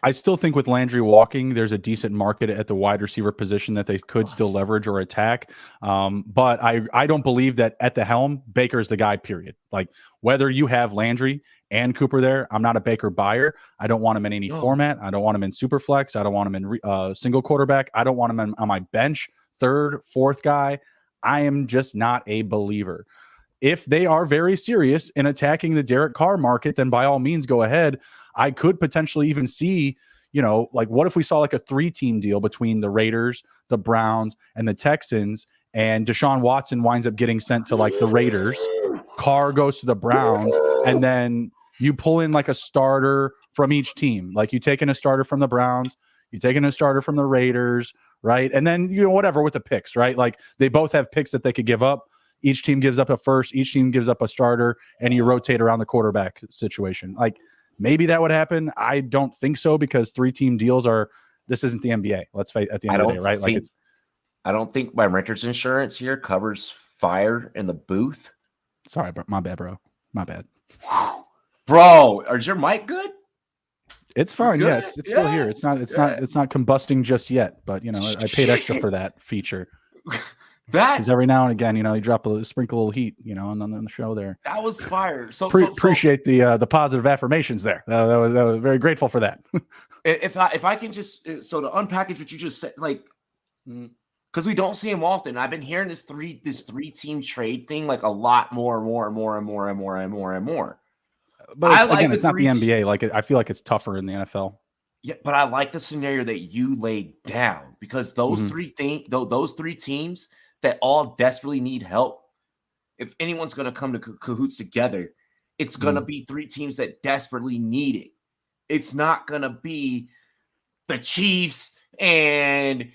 I still think with Landry walking, there's a decent market at the wide receiver position that they could still leverage or attack. But I don't believe that at the helm, Baker's the guy, period. Like, whether you have Landry and Cooper there, I'm not a Baker buyer. I don't want him in any format. I don't want him in super flex. I don't want him in single quarterback. I don't want him on my bench, third, fourth guy. I am just not a believer. If they are very serious in attacking the Derek Carr market, then by all means, go ahead. I could potentially even see, like, what if we saw like a 3-team deal between the Raiders, the Browns, and the Texans, and Desean Watson winds up getting sent to like the Raiders, Carr goes to the Browns, and then you pull in like a starter from each team. Like, you take in a starter from the Browns, you take in a starter from the Raiders, right? And then, whatever with the picks, right? Like, they both have picks that they could give up. Each team gives up a first, each team gives up a starter, and you rotate around the quarterback situation. Like, maybe that would happen. I don't think so, because 3-team deals this isn't the NBA. Let's face at the end of the day, right? I don't think my renter's insurance here covers fire in the booth. Sorry, my bad, bro. My bad. Bro, is your mic good? It's fine. Yeah, it's still here. It's not combusting just yet, but I paid extra for that feature. Because every now and again, you drop a sprinkle a little heat, on the show there. That was fire. So appreciate the positive affirmations there. That was very grateful for that. if I can just to unpackage what you just said, like, because we don't see him often. I've been hearing this 3-team trade thing like a lot more. But it's not the NBA. Like, I feel like it's tougher in the NFL. Yeah, but I like the scenario that you laid down, because those those 3 teams that all desperately need help, if anyone's going to come to cahoots together, it's going to be 3 teams that desperately need it. It's not going to be the Chiefs and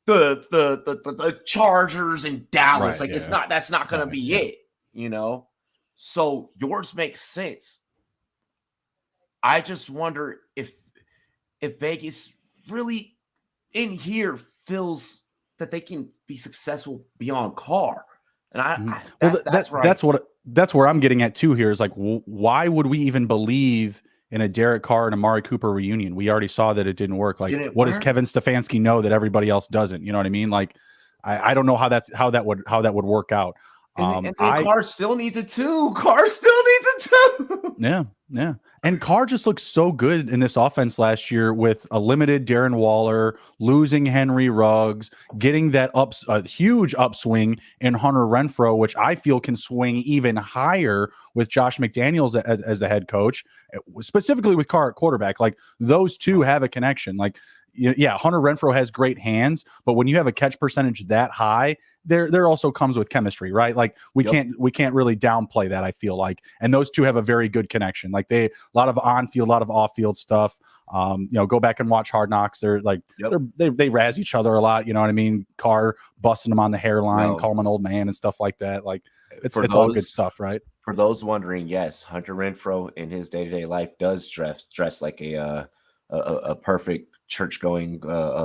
the Chargers in Dallas. Right, Like yeah. that's not gonna Right, be yeah. it, you know. So yours makes sense. I just wonder if Vegas really in here feels that they can be successful beyond Carr. And Mhm. Well, that's that's where I'm getting at too. Here is like, why would we even believe in a Derek Carr and Amari Cooper reunion? We already saw that it didn't work. Like, didn't what does work. Kevin Stefanski know that everybody else doesn't? You know what I mean? Like, I don't know how that would work out. And then Carr still needs it too. Carr still needs it too. Yeah. And Carr just looks so good in this offense last year with a limited Darren Waller, losing Henry Ruggs, getting that a huge upswing in Hunter Renfrow, which I feel can swing even higher with Josh McDaniels as the head coach, specifically with Carr at quarterback. Like those two have a connection. Like, yeah, Hunter Renfrow has great hands, but when you have a catch percentage that high, there also comes with chemistry, right? Like we can't really downplay that, I feel like. And those two have a very good connection. Like a lot of on-field, a lot of off-field stuff. Go back and watch Hard Knocks. They're like they razz each other a lot, you know what I mean? Carr busting him on the hairline, call him an old man and stuff like that. Like it's all good stuff, right? For those wondering, yes, Hunter Renfrow in his day-to-day life does dress like a perfect church-going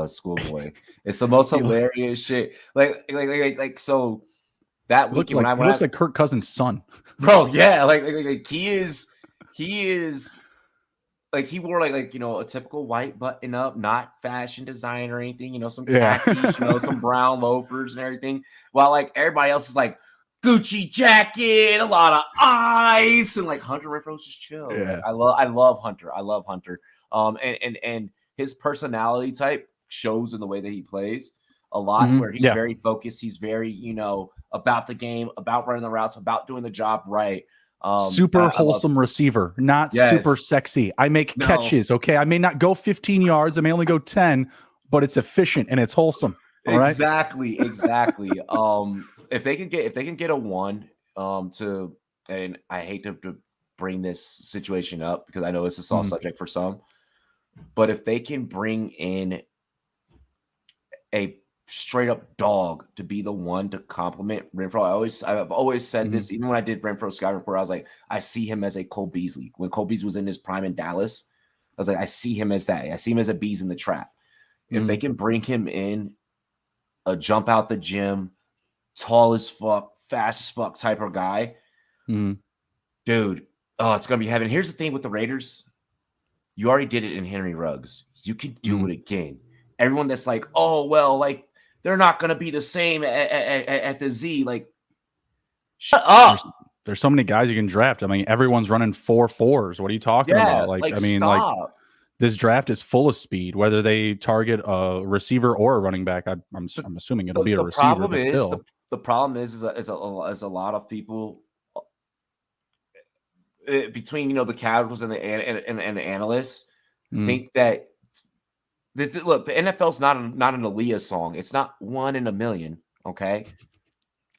schoolboy. It's the most hilarious shit. Like so that weekend when he looks like Kirk Cousins' son. Bro, yeah, like he is like he wore like a typical white button up, not fashion design or anything, some khakis, some brown loafers and everything. While like everybody else is like Gucci jacket, a lot of ice, and like Hunter Renfrow's just chill. Yeah. Like, I love Hunter. And his personality type shows in the way that he plays a lot, where he's very focused. He's very, about the game, about running the routes, about doing the job right. Super wholesome receiver, not super sexy. I make catches, okay? I may not go 15 yards. I may only go 10, but it's efficient and it's wholesome. All right? Exactly. If they can get a 1, and I hate to bring this situation up because I know it's a soft subject for some, but if they can bring in a straight up dog to be the one to compliment Renfrow. I've always said this, even when I did Renfrow Sky Report, I was like, I see him as a Cole Beasley. When Cole Beasley was in his prime in Dallas, I was like, I see him as that. I see him as a bees in the trap. If they can bring him in, a jump out the gym, tall as fuck, fast as fuck type of guy, dude, it's gonna be heaven. Here's the thing with the Raiders. You already did it in Henry Ruggs. You can do it again. Everyone that's like, oh, well, like, they're not going to be the same at the Z. Like, shut up. There's so many guys you can draft. I mean, everyone's running 4.4s. What are you talking about? Like, I mean, stop. like, this draft is full of speed, whether they target a receiver or a running back. I'm assuming it'll be a receiver. The problem is a lot of people between, the casuals and the analysts think that look, the NFL's not an Aaliyah song. It's not 1 in a million. Okay.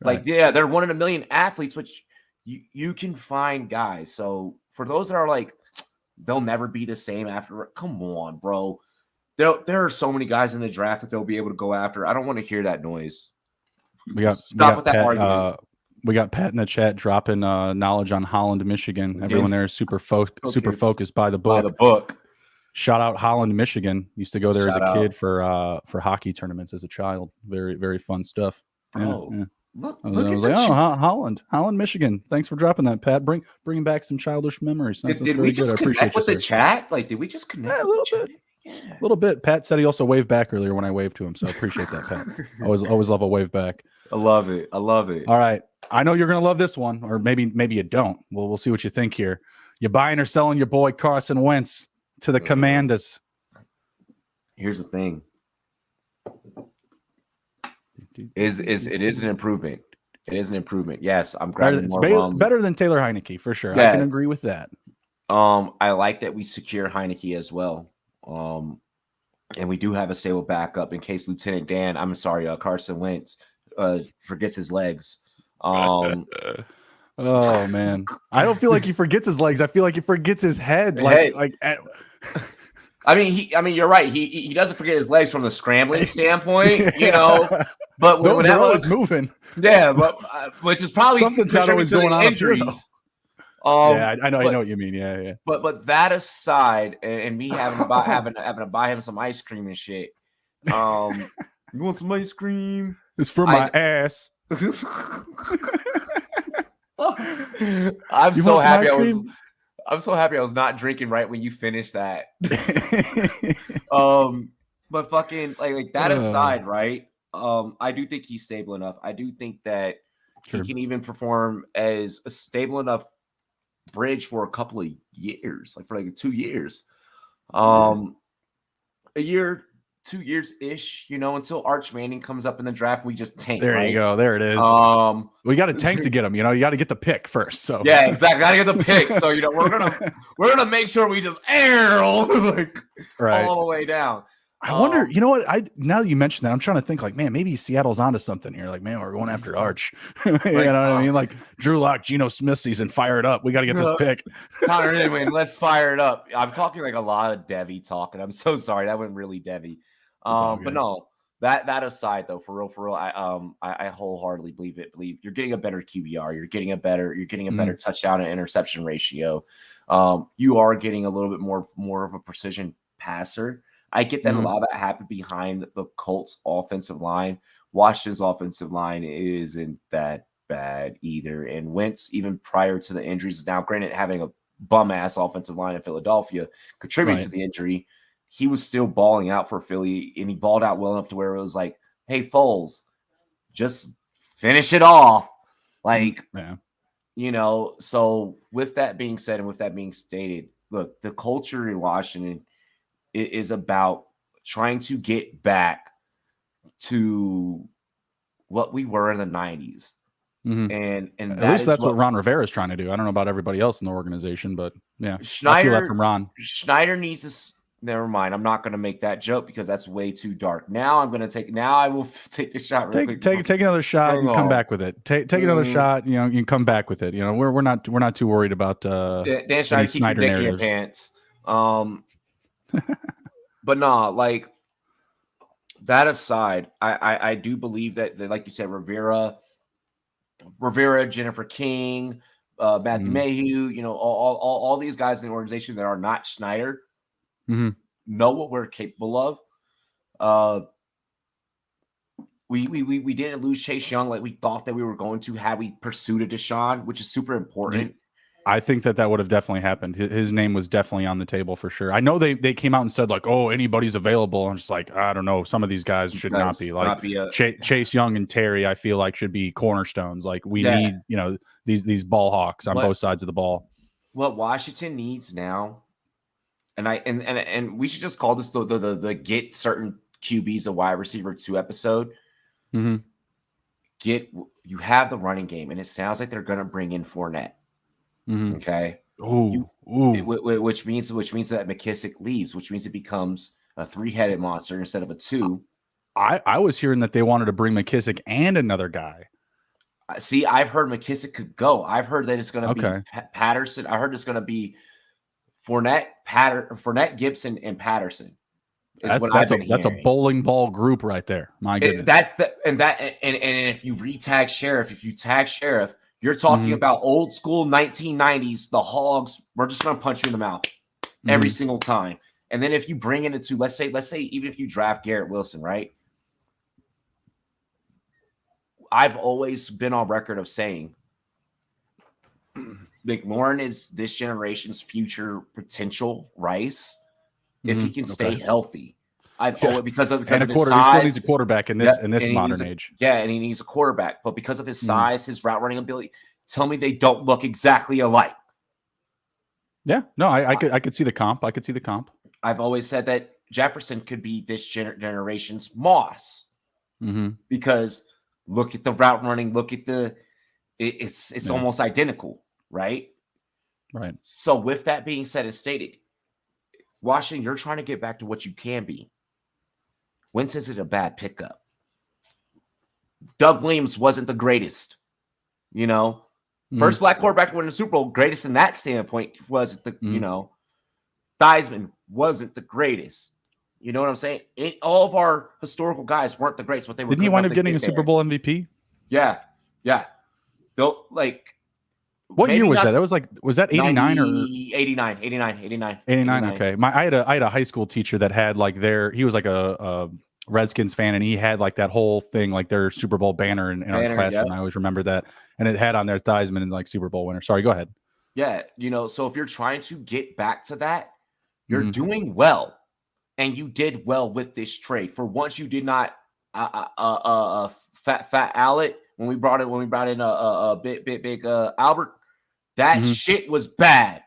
Right. Like, yeah, they're 1 in a million athletes, which you can find guys. So for those that are like, they'll never be the same after. Come on, bro. There are so many guys in the draft that they'll be able to go after. I don't want to hear that noise. We got that argument. We got Pat in the chat dropping knowledge on Holland, Michigan. Everyone there is super focused by the book. Shout out Holland, Michigan. Used to go there as a kid for hockey tournaments as a child. Very, very fun stuff. Bro, yeah. Look I was like, Holland, Michigan. Thanks for dropping that, Pat. Bringing back some childish memories. Did we just connect with the chat? Like, did we just connect? Yeah, a little bit. Yeah. A little bit. Pat said he also waved back earlier when I waved to him, so I appreciate that, Pat. Always love a wave back. I love it. All right. I know you're gonna love this one, or maybe you don't. We'll see what you think here. You buying or selling your boy Carson Wentz to the Commanders? Here's the thing. It is an improvement. It is an improvement. Yes, I'm grabbing better than Taylor Heineke for sure. Yeah. I can agree with that. I like that we secure Heineke as well. And we do have a stable backup in case Lieutenant Dan, Carson Wentz forgets his legs. Oh man, I don't feel like he forgets his legs. I feel like he forgets his head. I mean, you're right. He doesn't forget his legs from the scrambling standpoint, But those are always moving. Yeah, but which is probably something's not always going on injuries. Yeah, I know what you mean. Yeah. But that aside, and me having to buy him some ice cream and shit. You want some ice cream? It's for my ass. I'm so happy I was not drinking right when you finished that. But fucking like that aside, right? I do think he's stable enough. I do think that he can even perform as a stable enough bridge for a couple of years, like for like 2 years. A year, 2 years ish, until Arch Manning comes up in the draft, we just tank. There right? you go. There it is. We got to tank to get him. You got to get the pick first. So yeah, exactly. Got to get the pick. So we're gonna make sure we just all the way down. I wonder. You know what? Now that you mentioned that, I'm trying to think. Like, man, maybe Seattle's onto something here. Like, man, we're going after Arch. You know what I mean? Like Drew Lock, Geno Smith season, fire it up. We got to get this pick. Connor Inman, let's fire it up. I'm talking like a lot of Devy talking. I'm so sorry. That went really Devy. But no, that aside though, for real, I wholeheartedly believe you're getting a better QBR. You're getting a better touchdown and interception ratio. You are getting a little bit more of a precision passer. I get that a lot of that happened behind the Colts offensive line. Washington's offensive line isn't that bad either. And Wentz, even prior to the injuries, now granted having a bum ass offensive line in Philadelphia contributed to the injury, he was still balling out for Philly, and he balled out well enough to where it was like, hey, Foles, just finish it off. So with that being said and with that being stated, look, the culture in Washington is about trying to get back to what we were in the 90s. And at least that's what Ron Rivera is trying to do. I don't know about everybody else in the organization, but yeah, Schneider, I feel that from Ron. Schneider needs to. Never mind. I'm not going to make that joke because that's way too dark. Now I will take the shot. Take another shot and come back with it. Take another shot. You can come back with it. We're not too worried about Dan Schneider narratives. Pants. But nah, like that aside, I do believe that like you said, Rivera, Jennifer King, Matthew Mayhew, all these guys in the organization that are not Schneider know what we're capable of. We didn't lose Chase Young like we thought that we were going to had we pursued a Deshaun, which is super important. I think that would have definitely happened. His name was definitely on the table for sure. I know they came out and said like, oh, anybody's available. I'm just like, I don't know. Some of these guys should not be like Chase Young and Terry. I feel like should be cornerstones. Like we need, these ball hawks on both sides of the ball. What Washington needs now, and we should just call this the get certain QBs a wide receiver 2 episode. You have the running game, and it sounds like they're going to bring in Fournette. Okay. Which means that McKissick leaves, which means it becomes a 3-headed monster instead of a 2. I was hearing that they wanted to bring McKissick and another guy. See, I've heard McKissick could go. I've heard that it's going to be Patterson. I heard it's going to be Fournette, Gibson, and Patterson. That's a bowling ball group right there. My goodness. And if you tag Sheriff, you're talking about old school 1990s. The Hogs, we're just going to punch you in the mouth every single time. And then if you bring in let's say even if you draft Garrett Wilson, right? I've always been on record of saying McLaurin is this generation's future potential Rice if he can stay healthy. Because of his size. He still needs a quarterback in this modern age. Yeah, and he needs a quarterback. But because of his size, his route running ability, tell me they don't look exactly alike. Yeah, no, I could see the comp. I've always said that Jefferson could be this generation's Moss. Because look at the route running, look at it's almost identical, right? Right. So with that being said, as stated, Washington, you're trying to get back to what you can be. Wentz isn't a bad pickup. Doug Williams wasn't the greatest. First black quarterback to win the Super Bowl, greatest in that standpoint was Theismann, wasn't the greatest. You know what I'm saying? All of our historical guys weren't the greats. What they were. Didn't he wind up getting a Super Bowl MVP? Yeah. They'll like. What year was that? That was that 89 or 89? 89. Okay. I had a high school teacher that had like he was like a Redskins fan, and he had like that whole thing, like their Super Bowl banner in our classroom. I always remember that. And it had on there Theismann and like Super Bowl winner. Sorry, go ahead. Yeah. So if you're trying to get back to that, you're doing well. And you did well with this trade. For once, you did not fat Alec when we brought in a big Albert. That shit was bad.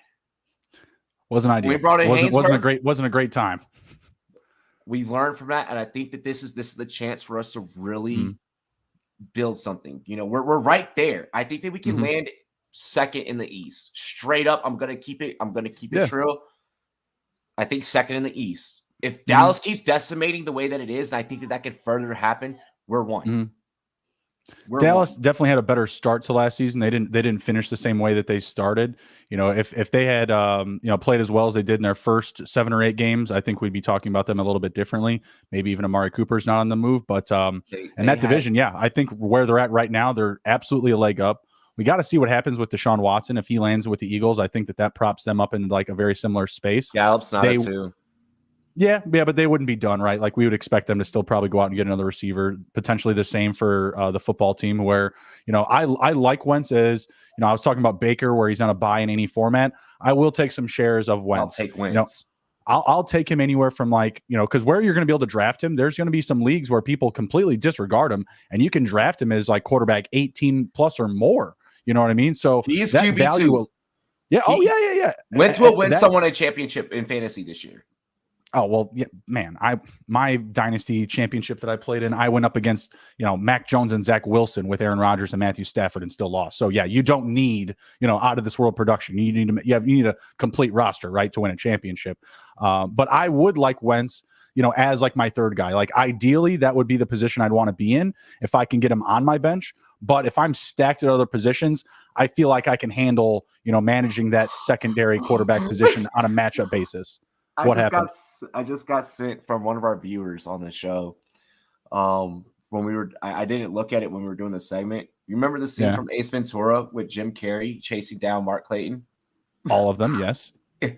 Wasn't ideal. We brought in wasn't a great time. We've learned from that, and I think that this is the chance for us to really build something. We're right there. I think that we can land second in the East. Straight up, I'm gonna keep it true. I think second in the East. If Dallas keeps decimating the way that it is, and I think that could further happen, we're one. Dallas definitely had a better start to last season. They didn't finish the same way that they started. If they had played as well as they did in their first 7 or 8 games, I think we'd be talking about them a little bit differently. Maybe even Amari Cooper's not on the move, but division, I think where they're at right now, they're absolutely a leg up. We got to see what happens with Desean Watson. If he lands with the Eagles, I think that props them up in like a very similar space. Gallup's not a 2. Yeah, but they wouldn't be done, right? Like we would expect them to still probably go out and get another receiver, potentially the same for the football team where, I like Wentz as, I was talking about Baker where he's on a buy in any format. I will take some shares of Wentz. I'll take Wentz. I'll take him anywhere from like, because where you're going to be able to draft him, there's going to be some leagues where people completely disregard him and you can draft him as like quarterback 18 plus or more. You know what I mean? So he's QB2. Yeah. Yeah. Wentz will win someone a championship in fantasy this year. Oh, well, yeah, man, my dynasty championship that I played in, I went up against, Mac Jones and Zach Wilson with Aaron Rodgers and Matthew Stafford and still lost. So yeah, you don't need, out of this world production. You need a complete roster, right, to win a championship. But I would like Wentz, as like my third guy. Like ideally that would be the position I'd want to be in if I can get him on my bench. But if I'm stacked at other positions, I feel like I can handle, managing that secondary quarterback position on a matchup basis. What happened? I just got sent from one of our viewers on the show. When I didn't look at it when we were doing the segment. You remember the scene from Ace Ventura with Jim Carrey chasing down Mark Clayton? All of them, yes. And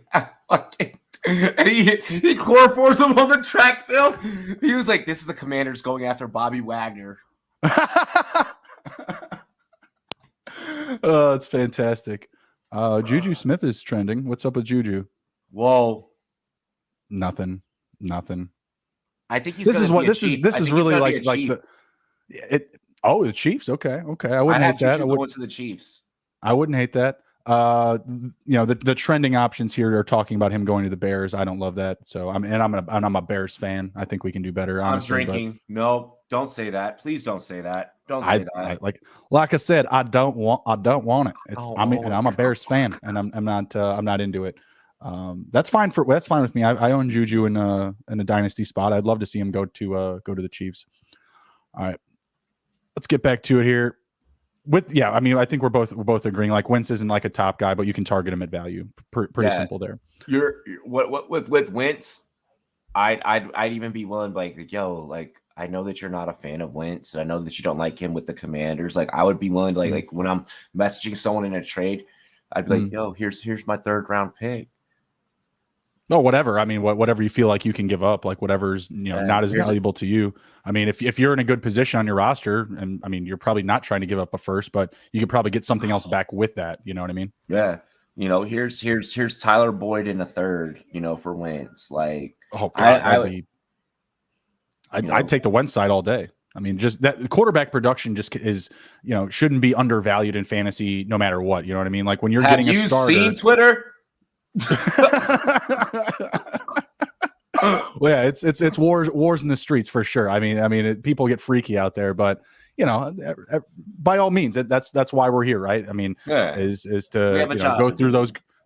he chloroforms him on the track field. He was like, "This is the Commanders going after Bobby Wagner." Oh, it's fantastic. Juju Smith is trending. What's up with Juju? Whoa. Nothing. I think he's. This is really like the Chiefs. Okay. I wouldn't hate that. I wouldn't to the Chiefs. I wouldn't hate that. The trending options here are talking about him going to the Bears. I don't love that. So I'm a Bears fan. I think we can do better. Honestly, I'm drinking. No, don't say that. Please don't say that. Don't say that. Like I said, I don't want it. I'm a Bears fan, and I'm not into it. That's fine with me. I own Juju in a dynasty spot. I'd love to see him go to the Chiefs. All right, let's get back to it here. I think we're both agreeing. Like Wentz isn't like a top guy, but you can target him at value. Pretty simple there. You're with Wentz. I'd even be willing like I know that you're not a fan of Wentz. I know that you don't like him with the Commanders. Like I would be willing to like when I'm messaging someone in a trade, I'd be like, yo, here's my 3rd round pick. No, whatever. I mean, whatever you feel like you can give up, like whatever's not as valuable to you. I mean, if you're in a good position on your roster, and I mean, you're probably not trying to give up a first, but you could probably get something else back with that. You know what I mean? Yeah. Here's Tyler Boyd in a 3rd. For Wentz. Like, oh God, I'd take the Wentz side all day. I mean, just that quarterback production just is, shouldn't be undervalued in fantasy, no matter what. You know what I mean? Like when you're getting a starter. Have you seen Twitter? Well, yeah, it's wars in the streets for sure. I mean, people get freaky out there, but by all means, that's why we're here, right? I mean, is to go through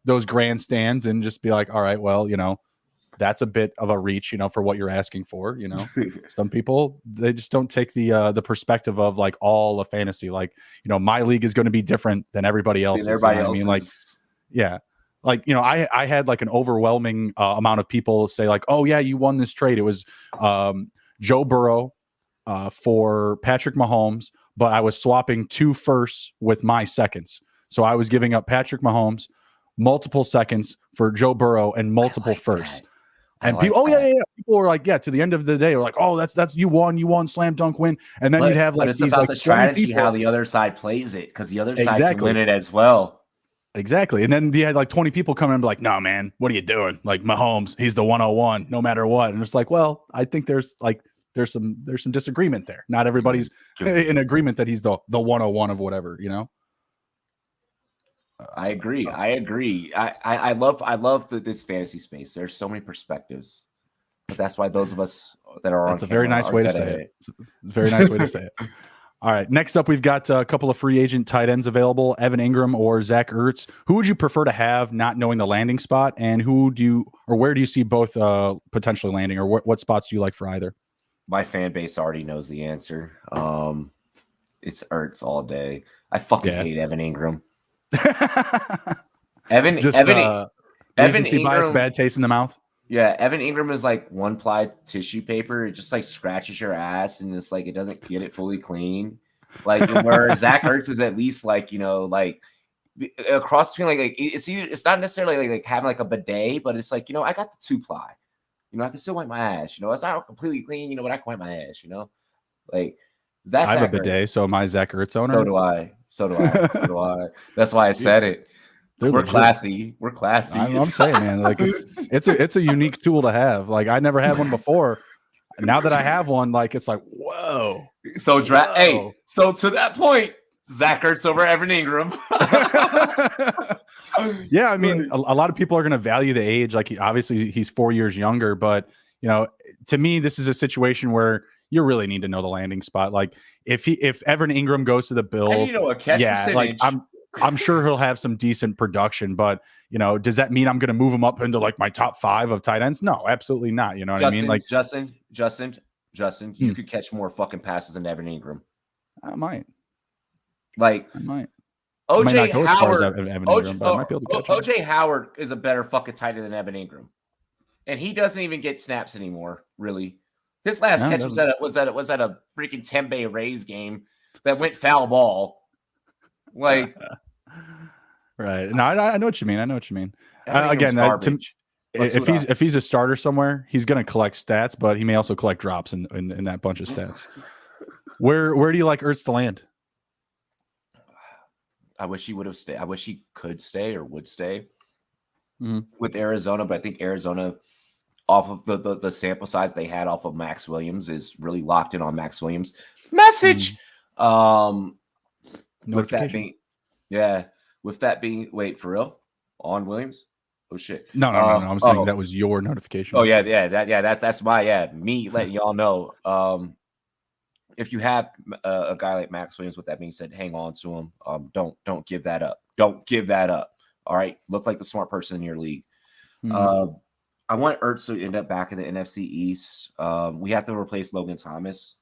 those grandstands and just be like, all right, well, that's a bit of a reach, for what you're asking for. Some people, they just don't take the perspective of like all of fantasy. Like, my league is going to be different than everybody else's. Everybody else. I mean, like, yeah. like, you know, I had like an overwhelming amount of people say like, oh yeah, you won this trade. It was Joe Burrow for Patrick Mahomes, but I was swapping 2 firsts with my seconds. So I was giving up Patrick Mahomes, multiple seconds for Joe Burrow, and multiple firsts. And people, yeah. People were like, yeah, to the end of the day, we're like, oh, that's you won, slam dunk win. And then you'd have like, it's these about like the strategy, people. how the other side plays it, because the other side can win it as well. Exactly. And then you had like 20 people come in and be like, no, man, what are you doing? Like Mahomes, he's the 101 no matter what. And it's like, well, I think there's some disagreement there. Not everybody's in agreement that he's the 101 of whatever, you know? I agree. I love this fantasy space. There's so many perspectives, but that's why those of us that are That's a very nice way to say it. It's a very nice way to say it. All right. Next up, we've got a couple of free agent tight ends available: Evan Ingram or Zach Ertz. Who would you prefer to have, not knowing the landing spot, and where do you see both potentially landing, or what spots do you like for either? My fan base already knows the answer. It's Ertz all day. I fucking hate Evan Ingram. Evan recency Ingram, bias, bad taste in the mouth. Yeah, Evan Ingram is like one-ply tissue paper. It just like scratches your ass, and it's like it doesn't get it fully clean. Like where Zach Ertz is at least like, you know, like a cross between like it's not necessarily like having like a bidet, but it's like, you know, I got the 2-ply. You know, I can still wipe my ass. You know, it's not completely clean, you know, but I can wipe my ass. You know, like that's I have a bidet, so am I Zach Ertz owner. So do I. That's why I said it. We're classy. We're classy. I'm saying, man, like it's a unique tool to have. Like I never had one before. Now that I have one, like it's like, whoa. So hey, so to that point, Zach Ertz over Evan Ingram. Yeah, I mean, a lot of people are going to value the age. Like obviously he's 4 years younger, but you know, to me, this is a situation where you really need to know the landing spot. Like if Evan Ingram goes to the Bills, like I'm sure he'll have some decent production, but you know, does that mean I'm going to move him up into like my top 5 of tight ends? No, absolutely not. You know what I mean? Like Justin, you could catch more fucking passes than Evan Ingram. I might. Like I might. OJ Howard is a better fucking tight end than Evan Ingram, and he doesn't even get snaps anymore. Really, his last catch was at a freaking Tempe Rays game that went foul ball. Like, right? No, I know what you mean. Again, if he's a starter somewhere, he's going to collect stats, but he may also collect drops in that bunch of stats. Where do you like Ertz to land? I wish he would have stayed. I wish he could stay or would stay with Arizona, but I think Arizona, off of the sample size they had off of Max Williams, is really locked in on Max Williams. Message. With that being, wait, for real? On Williams? Oh shit. No. I'm saying that was your notification. Oh yeah. That's my me letting y'all know. If you have a guy like Max Williams, with that being said, hang on to him. Don't give that up. Don't give that up. All right. Look like the smart person in your league. I want Ertz to end up back in the NFC East. We have to replace Logan Thomas.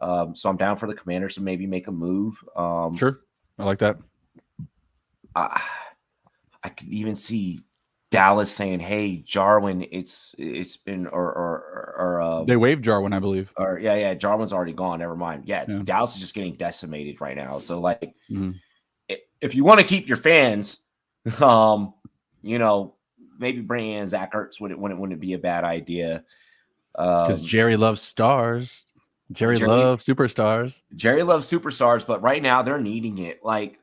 So I'm down for the Commanders to maybe make a move. Sure. I like that. I could even see Dallas saying, "Hey, Jarwin, it's been or they waived Jarwin, I believe." Or Jarwin's already gone. Never mind. Yeah, Dallas is just getting decimated right now. So like, if you want to keep your fans, you know, maybe bringing in Zach Ertz wouldn't be a bad idea. Because Jerry loves stars. Jerry loves superstars. Jerry loves superstars, but right now they're needing it. Like,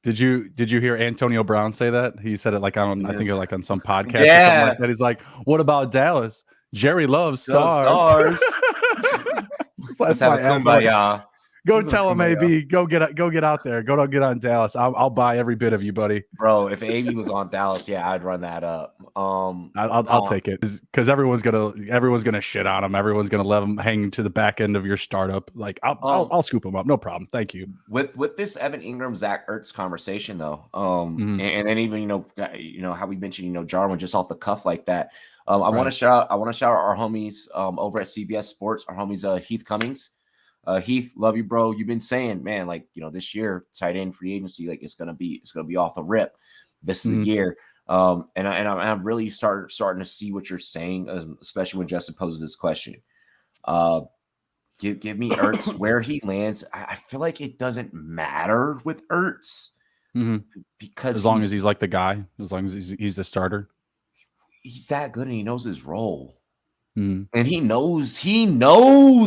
did you hear Antonio Brown say that? He said it like I think like on some podcast. Or something like that. He's like, "What about Dallas? Jerry loves stars." That's why go tell him, AB. Go get out there. Go get on Dallas. I'll buy every bit of you, buddy. Bro, if AB was on Dallas, I'd run that up. I'll take it because everyone's gonna shit on him. Everyone's gonna let him hang to the back end of your startup. Like I'll scoop him up. No problem. Thank you. With this Evan Ingram, Zach Ertz conversation though, and then even you know how we mentioned Jarwin just off the cuff like that. I want to shout out our homies over at CBS Sports. Our homies Heath Cummings. Heath, love you, bro. You've been saying, man, like, this year, tight end free agency, like it's gonna be off the rip. This is the year. And I'm really starting to see what you're saying, especially when Justin poses this question. Give me Ertz where he lands. I feel like it doesn't matter with Ertz because as long as he's like the guy, as long as he's the starter, he's that good and he knows his role. Mm. And he knows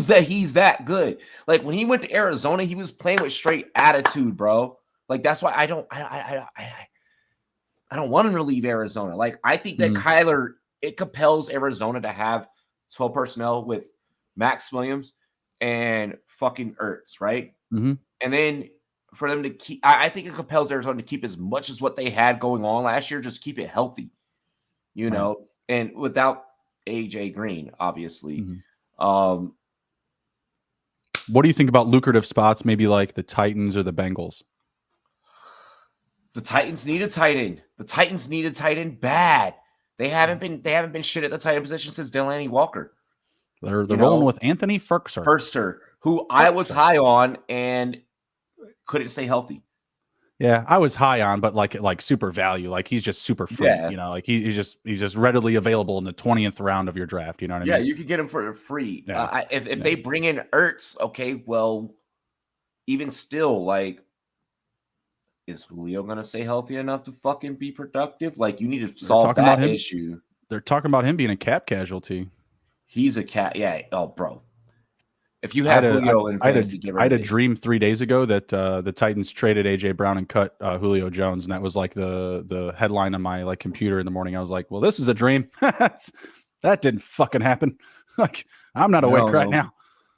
that he's that good. Like when he went to Arizona, he was playing with straight attitude, bro. Like that's why I don't want him to leave Arizona. Like I think that Kyler, it compels Arizona to have 12 personnel with Max Williams and fucking Ertz, right? And then for them to keep, I think it compels Arizona to keep as much as what they had going on last year, just keep it healthy, you know, and without AJ Green, obviously. What do you think about lucrative spots, maybe like the Titans or the Bengals? The Titans need a tight end. The Titans need a tight end bad. They haven't been shit at the tight end position since Delaney Walker. They're rolling with Anthony Firkser, who I was high on and couldn't stay healthy. Yeah, I was high on, but like super value. Like he's just super free. You know, like he's just readily available in the 20th round of your draft. You know what I mean? Yeah, you could get him for free. Yeah. If they bring in Ertz, okay, well, even still, like, is Julio gonna stay healthy enough to fucking be productive? Like, you need to solve that issue. They're talking about him being a cap casualty. He's a cat. Yeah. Oh, bro. If you have Julio in fantasy, I had a dream 3 days ago that the Titans traded AJ Brown and cut Julio Jones, and that was like the headline on my like computer in the morning. I was like, well, this is a dream. That didn't fucking happen. Like I'm not awake right now.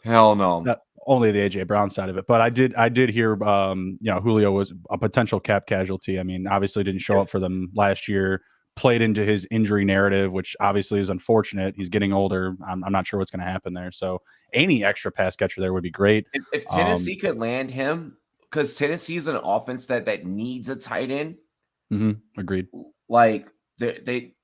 Hell no. Only the AJ Brown side of it, but I did hear you know, Julio was a potential cap casualty. I mean, obviously didn't show up for them last year. Played into his injury narrative, which obviously is unfortunate. He's getting older. I'm not sure what's going to happen there. So any extra pass catcher there would be great. If Tennessee could land him, because Tennessee is an offense that needs a tight end. Agreed. Like they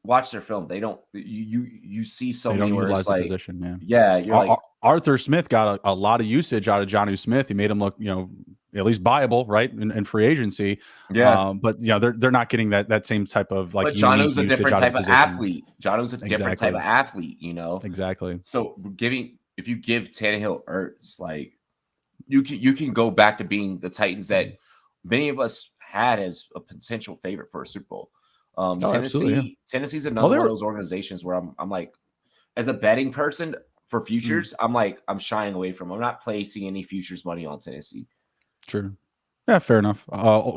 watch their film. They don't. You see so many where it's like, position. Yeah. You're like Arthur Smith got a lot of usage out of Jonnu Smith. He made him look, you know, at least viable, right, in free agency. Yeah, but you know they're not getting that same type of like. But Jonnu's a different type of athlete. Jonnu's a different type of athlete, you know. Exactly. So if you give Tannehill Ertz, like you can go back to being the Titans that many of us had as a potential favorite for a Super Bowl. Tennessee's another one of those organizations where I'm like, as a betting person for futures, I'm shying away from. I'm not placing any futures money on Tennessee. Sure. Yeah, fair enough.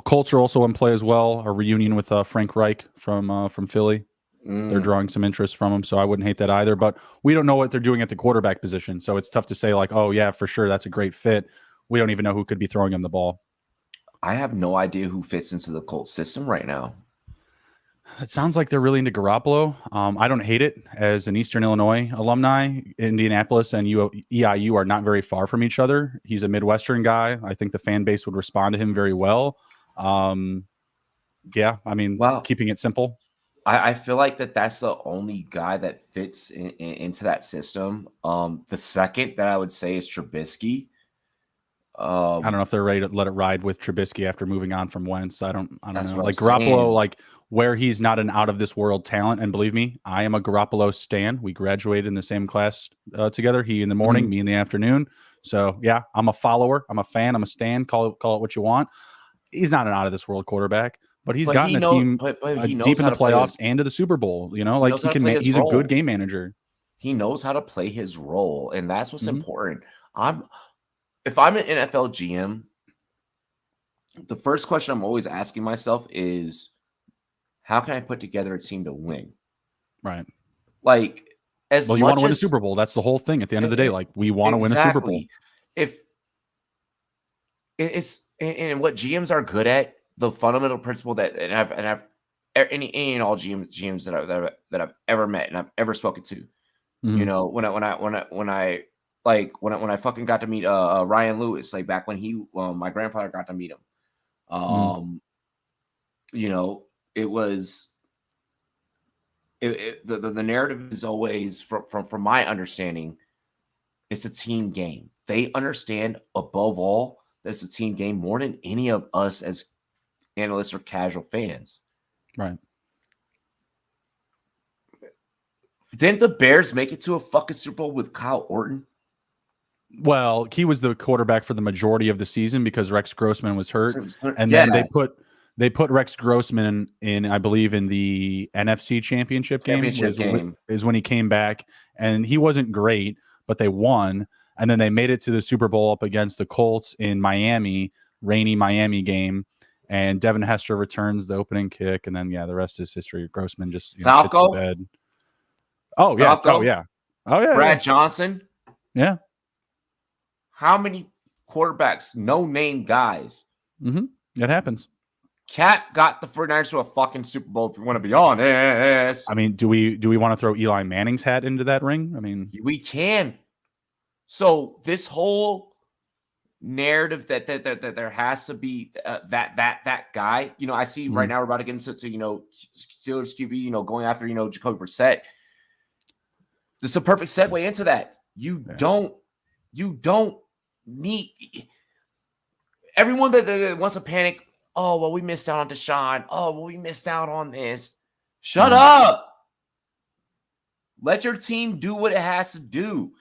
Colts are also in play as well. A reunion with Frank Reich from Philly. They're drawing some interest from him, so I wouldn't hate that either. But we don't know what they're doing at the quarterback position, so it's tough to say like, oh yeah, for sure, that's a great fit. We don't even know who could be throwing him the ball. I have no idea who fits into the Colts system right now. It sounds like they're really into Garoppolo. I don't hate it. As an Eastern Illinois alumni, Indianapolis and EIU are not very far from each other. He's a Midwestern guy. I think the fan base would respond to him very well. Yeah, I mean, keeping it simple. I feel like that's the only guy that fits into that system. The second that I would say is Trubisky. I don't know if they're ready to let it ride with Trubisky after moving on from Wentz. I don't know. Like Garoppolo, like where he's not an out of this world talent. And believe me, I am a Garoppolo stan. We graduated in the same class together. He in the morning, me in the afternoon. So yeah, I'm a follower. I'm a fan. I'm a stan. Call it what you want. He's not an out of this world quarterback, but he's gotten a team deep in the playoffs and to the Super Bowl. You know, like he's a good game manager. He knows how to play his role, and that's what's important. If I'm an NFL GM, the first question I'm always asking myself is, how can I put together a team to win? Right. Like, you want to win a Super Bowl. That's the whole thing. At the end of the day, like we want to win a Super Bowl. If it's and what GMs are good at, the fundamental principle that I've any and all GMs that I've ever met and I've ever spoken to, you know, when I fucking got to meet Ryan Lewis, like back when my grandfather got to meet him. You know, it was the narrative is always from my understanding, it's a team game. They understand above all that it's a team game more than any of us as analysts or casual fans. Right. Didn't the Bears make it to a fucking Super Bowl with Kyle Orton? Well, he was the quarterback for the majority of the season because Rex Grossman was hurt, and Yeah. then they put Rex Grossman in I believe in the NFC Championship game is when he came back, and he wasn't great, but they won, and then they made it to the Super Bowl up against the Colts in Miami, rainy Miami game, and Devin Hester returns the opening kick, and then the rest is history. Grossman just shits the bed. Oh yeah, Falco? oh yeah, Brad Johnson. Yeah. How many quarterbacks, no-name guys? Mm-hmm. It happens. Cat got the 49ers to a fucking Super Bowl, if you want to be honest. I mean, do we want to throw Eli Manning's hat into that ring? I mean, we can. So this whole narrative that there has to be that guy. I see right now we're about to get into Steelers QB, going after Jacoby Brissett. This is a perfect segue into that. You don't need everyone that wants to panic. Oh, well, we missed out on Desean. Oh, well, we missed out on this. Shut up. Let your team do what it has to do.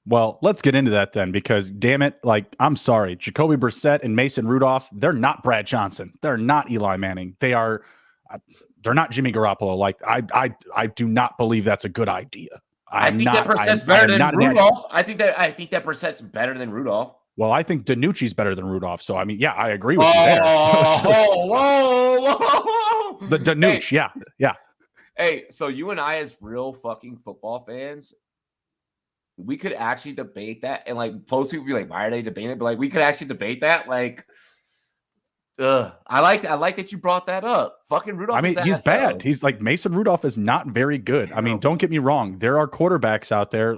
Well, let's get into that then, because damn it, I'm sorry, Jacoby Brissett and Mason Rudolph, they're not Brad Johnson. They're not Eli Manning. They're not Jimmy Garoppolo. I do not believe that's a good idea. I think that Brissett's better than Rudolph. I think that Brissett's better than Rudolph. Well, I think DiNucci's better than Rudolph. So, I mean, I agree with you there. Whoa. The DiNucci, yeah. Hey, so you and I, as real fucking football fans, we could actually debate that. And, most people be like, why are they debating it? But, we could actually debate that. I like that you brought that up. Fucking Rudolph. I mean, he's bad. Though. He's Mason Rudolph is not very good. I mean, don't get me wrong. There are quarterbacks out there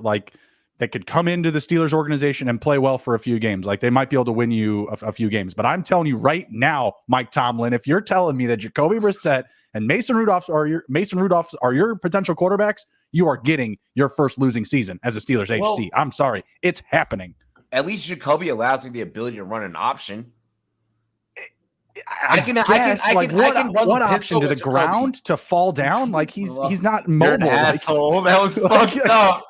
that could come into the Steelers organization and play well for a few games. They might be able to win you a few games. But I'm telling you right now, Mike Tomlin, if you're telling me that Jacoby Brissett and Mason Rudolph are your potential quarterbacks, you are getting your first losing season as a Steelers HC. I'm sorry. It's happening. At least Jacoby allows me the ability to run an option. I can what option to the ground to fall down? He's not mobile. Asshole. That was fucked up.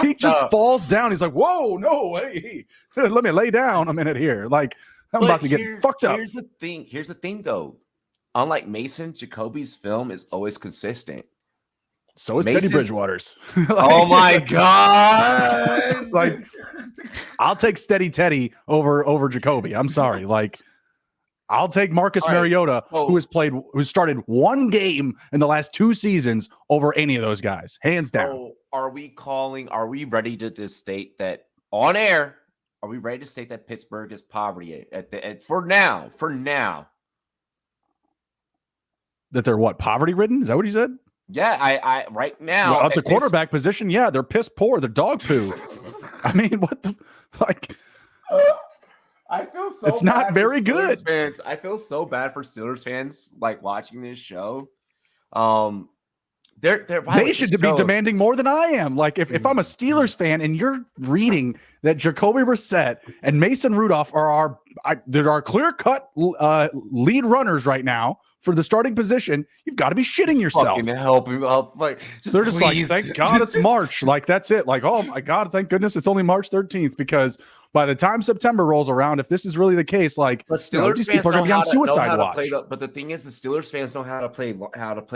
He just falls down. He's like, whoa, no, hey, let me lay down a minute here. I'm about to get fucked up. Here's the thing, though. Unlike Mason, Jacoby's film is always consistent. So is Teddy Bridgewater's. Oh my god! I'll take Steady Teddy over Jacoby. I'm sorry. I'll take Marcus Mariota, who started one game in the last 2 seasons over any of those guys, hands down. Are we ready to state that on air? Are we ready to state that Pittsburgh is poverty for now? That they're what, poverty ridden? Is that what he said? Yeah, I right now at the quarterback position. Yeah, they're piss poor. They're dog poo. I mean, what the I feel so. It's not very good. Fans. I feel so bad for Steelers fans watching this show. They should be demanding more than I am. If I'm a Steelers fan and you're reading that Jacoby Brissett and Mason Rudolph are our clear-cut lead runners right now for the starting position, you've got to be shitting yourself. Fucking help me. They're just thank God it's March. That's it. Oh my God, thank goodness it's only March 13th, because by the time September rolls around, if this is really the case, these people are going to be on suicide watch. But the thing is, the Steelers fans know how to play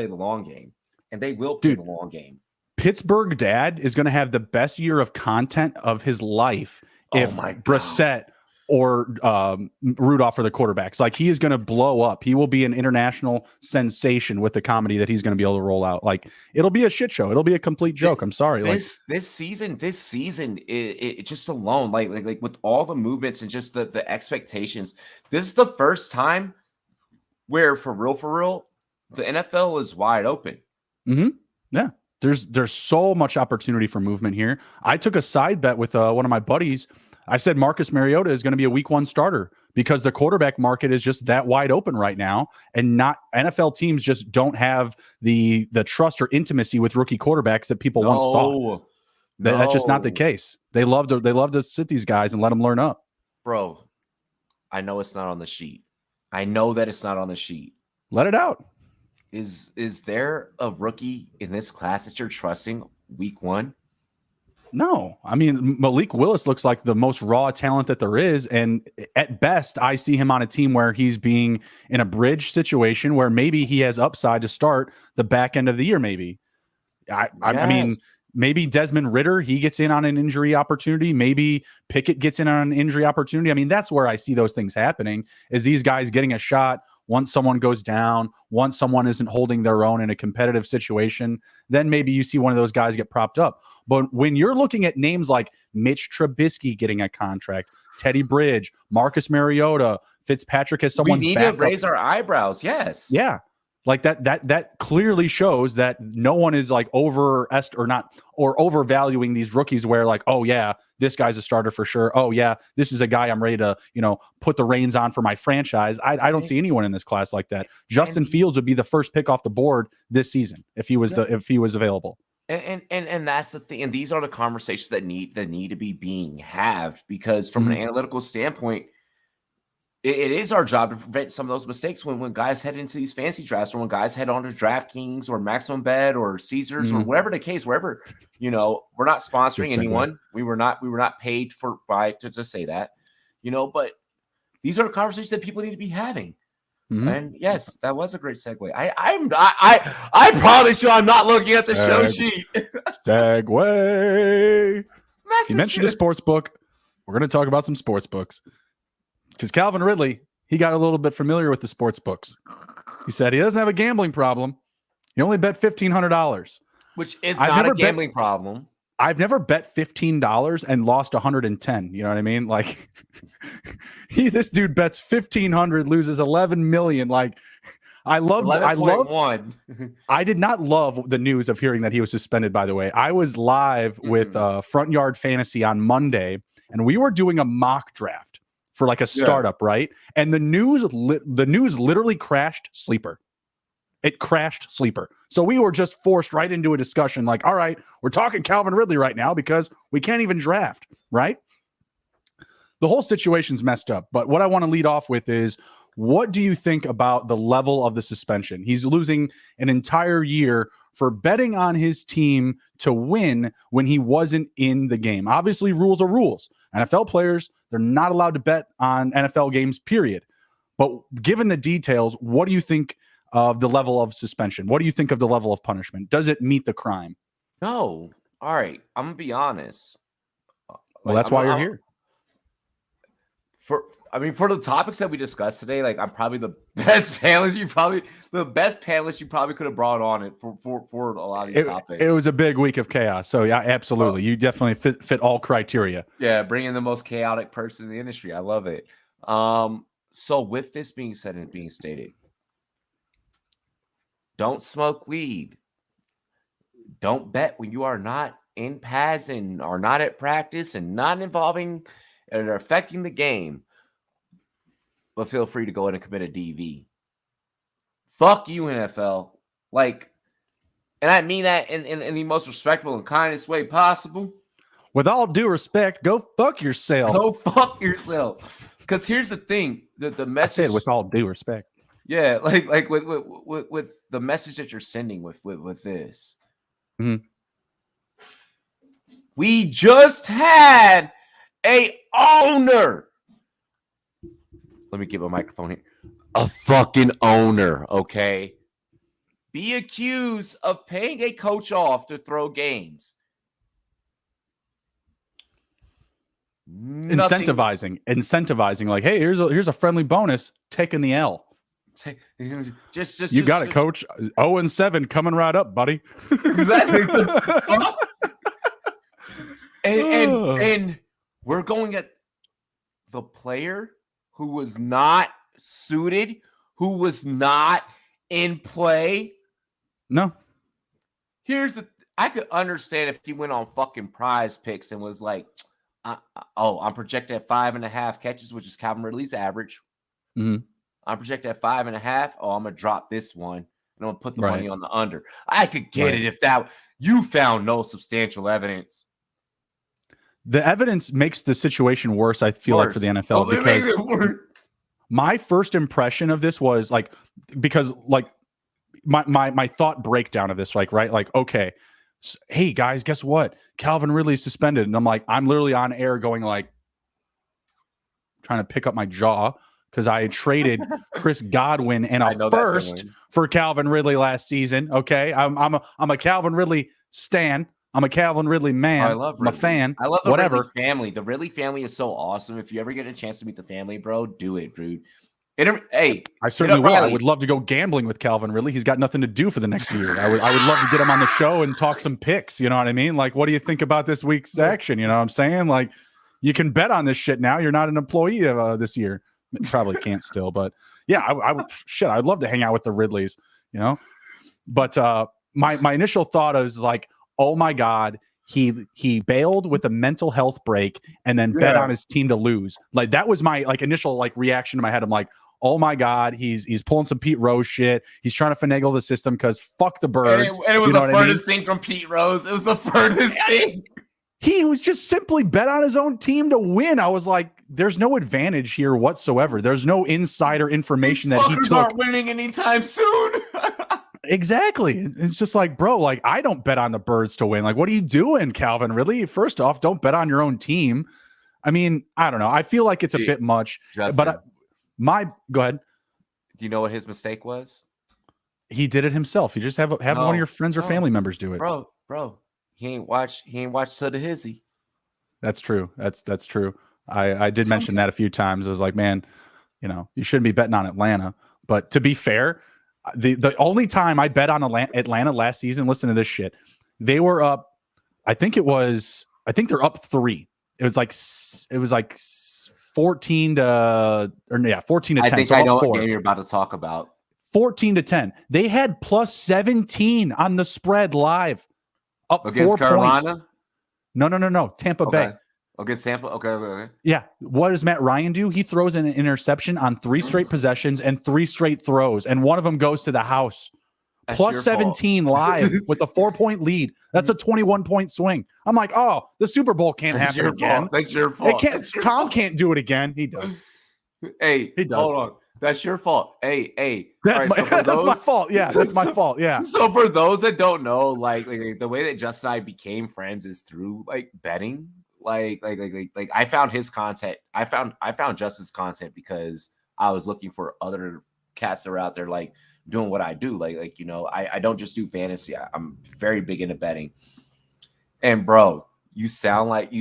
the long game, and they will play the long game. Pittsburgh dad is going to have the best year of content of his life if Brissett or Rudolph are the quarterbacks. He is going to blow up. He will be an international sensation with the comedy that he's going to be able to roll out. It'll be a shit show. It'll be a complete joke. I'm sorry. This season, it just alone, with all the movements and just the expectations, this is the first time where for real, the NFL is wide open. Mm-hmm. Yeah. There's so much opportunity for movement here. I took a side bet with one of my buddies. I said Marcus Mariota is going to be a week 1 starter because the quarterback market is just that wide open right now, and not NFL teams just don't have the trust or intimacy with rookie quarterbacks that people once thought. That's just not the case. They love to sit these guys and let them learn up. Bro, I know it's not on the sheet. I know that it's not on the sheet. Let it out. Is there a rookie in this class that you're trusting week 1? No, I mean, Malik Willis looks like the most raw talent that there is. And at best, I see him on a team where he's being in a bridge situation where maybe he has upside to start the back end of the year. Maybe I mean, maybe Desmond Ridder, he gets in on an injury opportunity. Maybe Pickett gets in on an injury opportunity. I mean, that's where I see those things happening, is these guys getting a shot once someone goes down, once someone isn't holding their own in a competitive situation. Then maybe you see one of those guys get propped up. But when you're looking at names like Mitch Trubisky getting a contract, Teddy Bridge, Marcus Mariota, Fitzpatrick as someone's we need backup, to raise our eyebrows. Yes. Yeah. Like that clearly shows that no one is like overvaluing these rookies where like, oh yeah, this guy's a starter for sure. Oh yeah, this is a guy I'm ready to, put the reins on for my franchise. I don't see anyone in this class like that. Justin Fields would be the first pick off the board this season if he was available. And that's the thing. And these are the conversations that need to be being had, because from an analytical standpoint, it is our job to prevent some of those mistakes when guys head into these fancy drafts, or when guys head on to DraftKings or Maximum Bet or Caesars or whatever the case, wherever, we're not sponsoring anyone. We were not paid to just say that, but these are conversations that people need to be having. And yes, that was a great segue. I promise you, I'm not looking at the show sheet. Segue. You mentioned a sports book. We're going to talk about some sports books. Because Calvin Ridley, he got a little bit familiar with the sports books. He said he doesn't have a gambling problem. He only bet $1,500. Which is not a gambling problem. I've never bet $15 and lost 110. You know what I mean? Like, this dude bets $1,500, loses 11 million. Like, I did not love the news of hearing that he was suspended, by the way. I was live with Front Yard Fantasy on Monday, and we were doing a mock draft for like a startup, right? And the news literally crashed Sleeper. It crashed Sleeper. So we were just forced right into a discussion like, all right, we're talking Calvin Ridley right now because we can't even draft, right? The whole situation's messed up. But what I want to lead off with is, what do you think about the level of the suspension? He's losing an entire year for betting on his team to win when he wasn't in the game. Obviously, rules are rules. NFL players, they're not allowed to bet on NFL games, period. But given the details, what do you think of the level of suspension? What do you think of the level of punishment? Does it meet the crime? No. All right. I'm going to be honest. Well, that's why you're here. For the topics that we discussed today, like, I'm probably the best panelist you probably could have brought on it for a lot of these topics. It was a big week of chaos. So yeah, absolutely. You definitely fit all criteria. Yeah. Bring in the most chaotic person in the industry. I love it. So with this being said and being stated, don't smoke weed. Don't bet when you are not in pads and are not at practice and not involving and are affecting the game. But feel free to go in and commit a DV. Fuck you, NFL. Like, and I mean that in the most respectful and kindest way possible. With all due respect, go fuck yourself. Go fuck yourself. Because here's the thing: the message. I said with all due respect. Yeah, like with the message that you're sending with this. Mm-hmm. We just had a owner. Let me get my microphone here. A fucking owner, okay? Be accused of paying a coach off to throw games. Incentivizing. Like, hey, here's a friendly bonus. Taking the L. You got it, coach. 0-7 coming right up, buddy. Exactly. and we're going at the player who was not suited, who was not in play. No. I could understand if he went on fucking Prize Picks and was like, I'm projected at 5.5 catches, which is Calvin Ridley's average. Mm-hmm. I'm projected at 5.5. Oh, I'm going to drop this one. And I'm going to put the money on the under. I could get it if you found no substantial evidence. The evidence makes the situation worse, I feel like, for the NFL. Because my first impression of this was like, because like my thought breakdown of this, like, right? Like, okay, hey guys, guess what? Calvin Ridley is suspended. And I'm like, I'm literally on air going like, trying to pick up my jaw because I traded Chris Godwin and a first for Calvin Ridley last season. Okay. I'm a Calvin Ridley stan. I'm a Calvin Ridley man. I love Ridley. I'm a fan. I love the whatever. Ridley family. The Ridley family is so awesome. If you ever get a chance to meet the family, bro, do it, dude. Hey, I certainly will. I would love to go gambling with Calvin Ridley. He's got nothing to do for the next year. I would love to get him on the show and talk some picks. You know what I mean? Like, what do you think about this week's action? You know what I'm saying? Like, you can bet on this shit now. You're not an employee of this year. Probably can't still, but yeah, I would. Shit, I'd love to hang out with the Ridleys. You know, but my initial thought is like, oh my god. He bailed with a mental health break and then bet on his team to lose. Like that was my like initial like reaction to my head. I'm like, oh my god, he's pulling some Pete Rose shit. He's trying to finagle the system because fuck the Birds. And it was the furthest thing from Pete Rose. It was the furthest thing. He was just simply bet on his own team to win. I was like, there's no advantage here whatsoever. There's no insider information that he took. Aren't winning anytime soon. Exactly. It's just like, bro, like I don't bet on the Birds to win. Like, what are you doing, Calvin? Really? First off, don't bet on your own team. I mean, I don't know. I feel like it's a bit much. Justin, but go ahead. Do you know what his mistake was? He did it himself. You just have one of your friends or family members do it. Bro. He ain't watched to the Hizzy. That's true. That's true. I did mention that a few times. I was like, man, you know, you shouldn't be betting on Atlanta. But to be fair, the only time I bet on Atlanta last season, listen to this shit. They were up, I think they're up 3. It was like 14 to 10. I think so I know 4. what game you're about to talk about. 14 to 10. They had plus 17 on the spread live. Up against 4 Carolina? points. No. Tampa Bay. Against Tampa? Okay. Yeah. What does Matt Ryan do? He throws an interception on 3 straight possessions and 3 straight throws, and one of them goes to the house. That's plus 17 live with a 4-point lead. That's a 21-point swing. I'm like, oh, the Super Bowl can't happen again. That's your fault. Tom can't do it again. He does. Hey, he does. Hold on. That's your fault. Hey. That's my fault. Yeah, that's my fault. Yeah. So for those that don't know, like the way that Justin and I became friends is through like betting. Like I found his content. I found Justin's content because I was looking for other cats that are out there like doing what I do. Like you know, I don't just do fantasy. I'm very big into betting. And bro, you sound like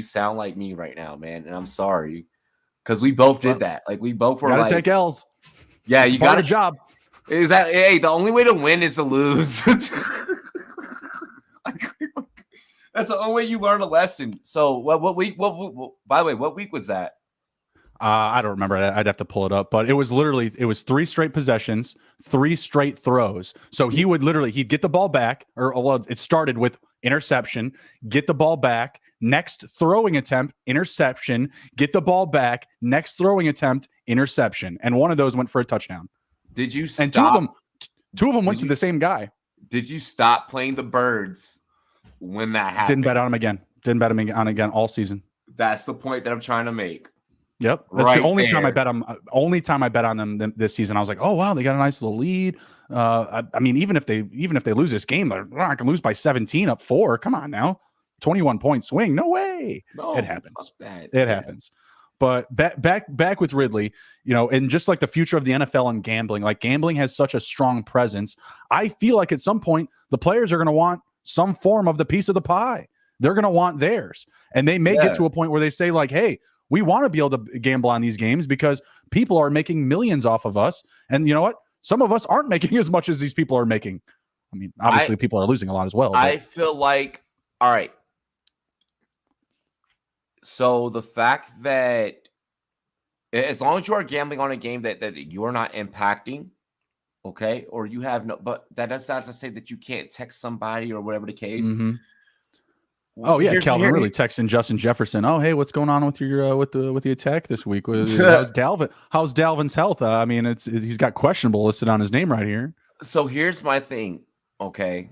me right now, man. And I'm sorry. Because we both did that. Like we both were gotta take L's. Yeah, you got a job. Is that the only way to win is to lose? That's the only way you learn a lesson. So what week? By the way, what week was that? I don't remember. I'd have to pull it up, but it was 3 straight possessions, 3 straight throws. So he'd get the ball back, it started with interception, get the ball back, next throwing attempt, interception, get the ball back, next throwing attempt, interception, and one of those went for a touchdown. Did you stop? And two of them went to the same guy. Did you stop playing the Birds when that happened? Didn't bet on him again. Didn't bet him on again all season. That's the point that I'm trying to make. Yep, that's the only time I bet on. Only time I bet on them this season. I was like, oh wow, they got a nice little lead. I mean, even if they lose this game, they're not gonna lose by 17 up 4. Come on now, 21-point swing. No way. No, it happens. It happens. But back with Ridley, you know, and just like the future of the NFL and gambling, like gambling has such a strong presence. I feel like at some point the players are going to want some form of the piece of the pie. They're going to want theirs, and they may get to a point where they say like, hey, we want to be able to gamble on these games because people are making millions off of us. And you know what? Some of us aren't making as much as these people are making. I mean, obviously people are losing a lot as well. I feel like, all right. So the fact that as long as you are gambling on a game that you're not impacting, okay, or you have no, but that does not to say that you can't text somebody or whatever the case. Mm-hmm. Oh yeah, Calvin really texting Justin Jefferson. Oh hey, what's going on with your with the attack this week? How's Dalvin's health? I mean, he's got questionable listed on his name right here. So here's my thing, okay.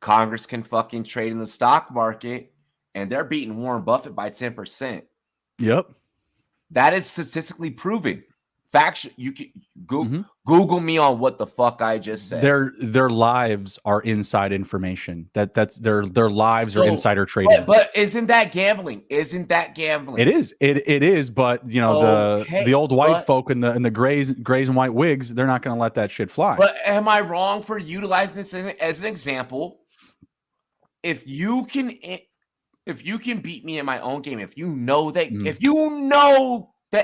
Congress can fucking trade in the stock market, and they're beating Warren Buffett by 10%. Yep, that is statistically proven. faction. You can Google me on what the fuck I just said. Their lives are inside information. That's their lives are insider trading. But isn't that gambling? Isn't that gambling? It is. It is. But the old white folk in the grays and white wigs, they're not going to let that shit fly. But am I wrong for utilizing this as an example? If you can beat me in my own game, if you know that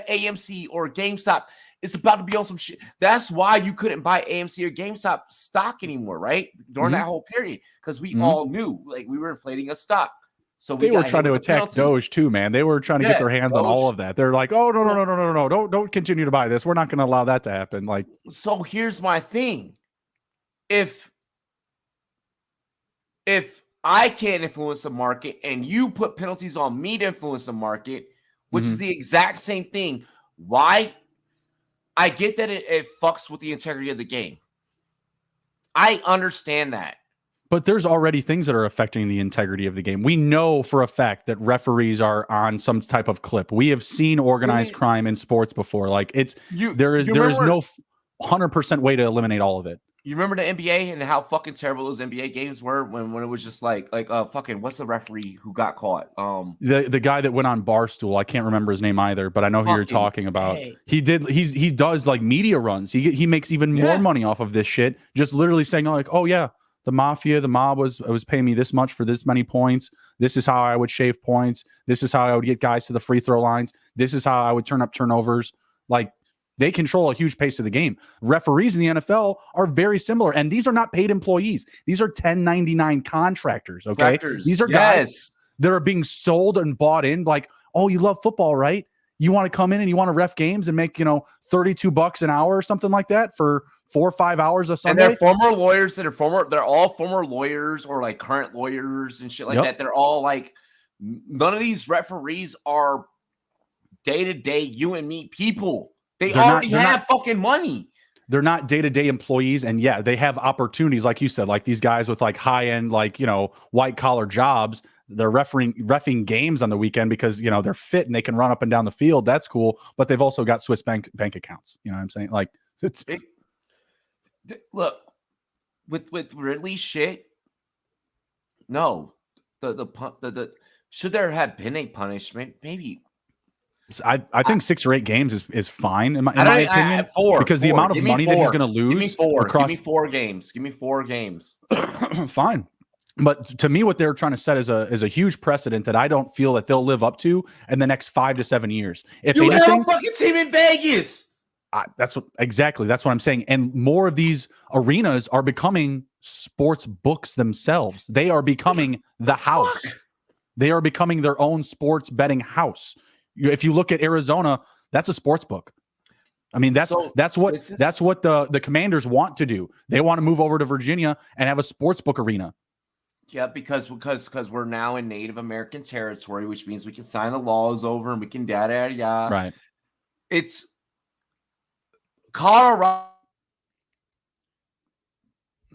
AMC or GameStop is about to be on some shit, that's why you couldn't buy AMC or GameStop stock anymore, right? During that whole period, because we all knew like we were inflating a stock. So they were trying to attack Doge too, man. They were trying to get their hands on all of that. They're like, oh no, don't continue to buy this. We're not going to allow that to happen. Like, so here's my thing: if I can't influence the market and you put penalties on me to influence the market, which is the exact same thing. Why? I get that it fucks with the integrity of the game. I understand that. But there's already things that are affecting the integrity of the game. We know for a fact that referees are on some type of clip. We have seen organized crime in sports before. Like there is no 100% way to eliminate all of it. You remember the NBA and how fucking terrible those NBA games were when it was just like fucking what's the referee who got caught? The guy that went on Barstool, I can't remember his name either, but I know who you're talking about. Hey. He does like media runs. He makes even more money off of this shit, just literally saying like, oh yeah, the mob was paying me this much for this many points. This is how I would shave points. This is how I would get guys to the free throw lines. This is how I would turn up turnovers. Like, they control a huge pace of the game. Referees in the NFL are very similar, and these are not paid employees. These are 1099 contractors, okay? These are guys that are being sold and bought in like, oh, you love football, right? You want to come in and you want to ref games and make, $32 an hour or something like that for 4 or 5 hours of Sunday? And they're former lawyers they're all former lawyers or like current lawyers and shit like that. They're all like, none of these referees are day-to-day you and me people. They already have fucking money. They're not day-to-day employees. And yeah, they have opportunities, like you said, like these guys with like high-end, like, white collar jobs. They're reffing games on the weekend because, they're fit and they can run up and down the field. That's cool. But they've also got Swiss bank accounts. You know what I'm saying? Like, look, with Ridley shit, no. The should there have been a punishment? Maybe. I think 6 or 8 games is fine in my opinion. Because the amount of money that he's going to lose. Give me 4 games. Give me 4 games. Fine. But to me, what they're trying to set is a huge precedent that I don't feel that they'll live up to in the next 5 to 7 years. If you have a fucking team in Vegas. That's what I'm saying. And more of these arenas are becoming sports books themselves. They are becoming the house. They are becoming their own sports betting house. If you look at Arizona, that's a sports book. I mean, that's what the Commanders want to do. They want to move over to Virginia and have a sports book arena. Yeah, because we're now in Native American territory, which means we can sign the laws over and we can yada. Right. It's Colorado.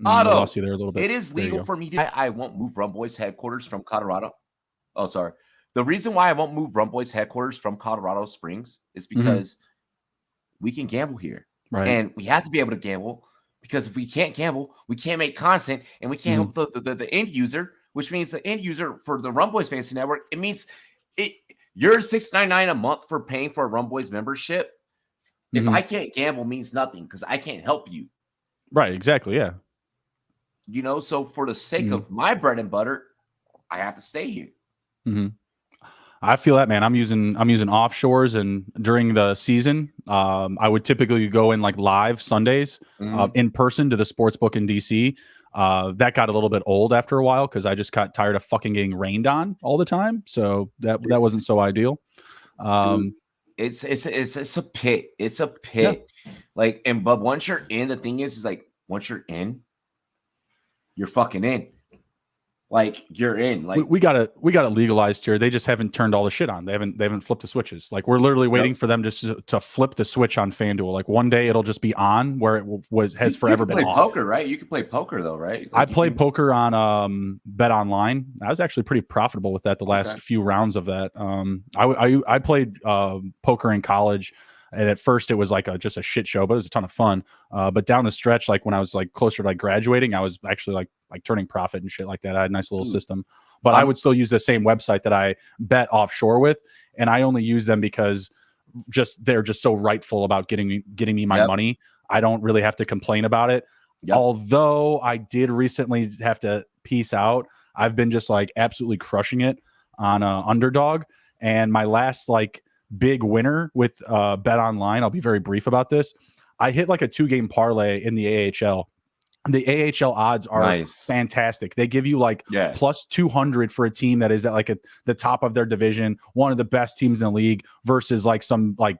I lost you there a little bit. It is legal for me to. I won't move Rumboy's headquarters from Colorado. Oh, sorry. The reason why I won't move Rumboy's headquarters from Colorado Springs is because we can gamble here. Right. And we have to be able to gamble because if we can't gamble, we can't make content and we can't help the end user, which means the end user for the Rumboy's Fantasy Network, it means you're $6.99 a month for paying for a Rumboy's membership. If I can't gamble means nothing because I can't help you. Right, exactly, yeah. So for the sake of my bread and butter, I have to stay here. I feel that, man. I'm using offshores, and during the season, I would typically go in like live Sundays in person to the sports book in DC. That got a little bit old after a while because I just got tired of fucking getting rained on all the time. So that wasn't so ideal. Dude, it's a pit. It's a pit. Yeah. But once you're in, the thing is like once you're in, you're fucking in. Like you're in. Like we got it legalized here. They just haven't turned all the shit on. They haven't flipped the switches. Like we're literally waiting for them to flip the switch on FanDuel. Like one day it'll just be on where it has forever been off. You can play poker, right? You can play poker though, right? I played poker on Bet Online. I was actually pretty profitable with that the last few rounds of that. I played poker in college And at first it was like just a shit show, but it was a ton of fun. But down the stretch, like when I was like closer to like graduating, I was actually like turning profit and shit like that. I had a nice little system, but I would still use the same website that I bet offshore with. And I only use them because they're just so rightful about getting me my money. I don't really have to complain about it. Although I did recently have to peace out. I've been just like absolutely crushing it on Underdog. And my last like big winner with Bet Online, I'll be very brief about this. I hit like a 2-game parlay in the AHL. The AHL odds are fantastic. They give you like plus 200 for a team that is at like the top of their division, one of the best teams in the league, versus like some like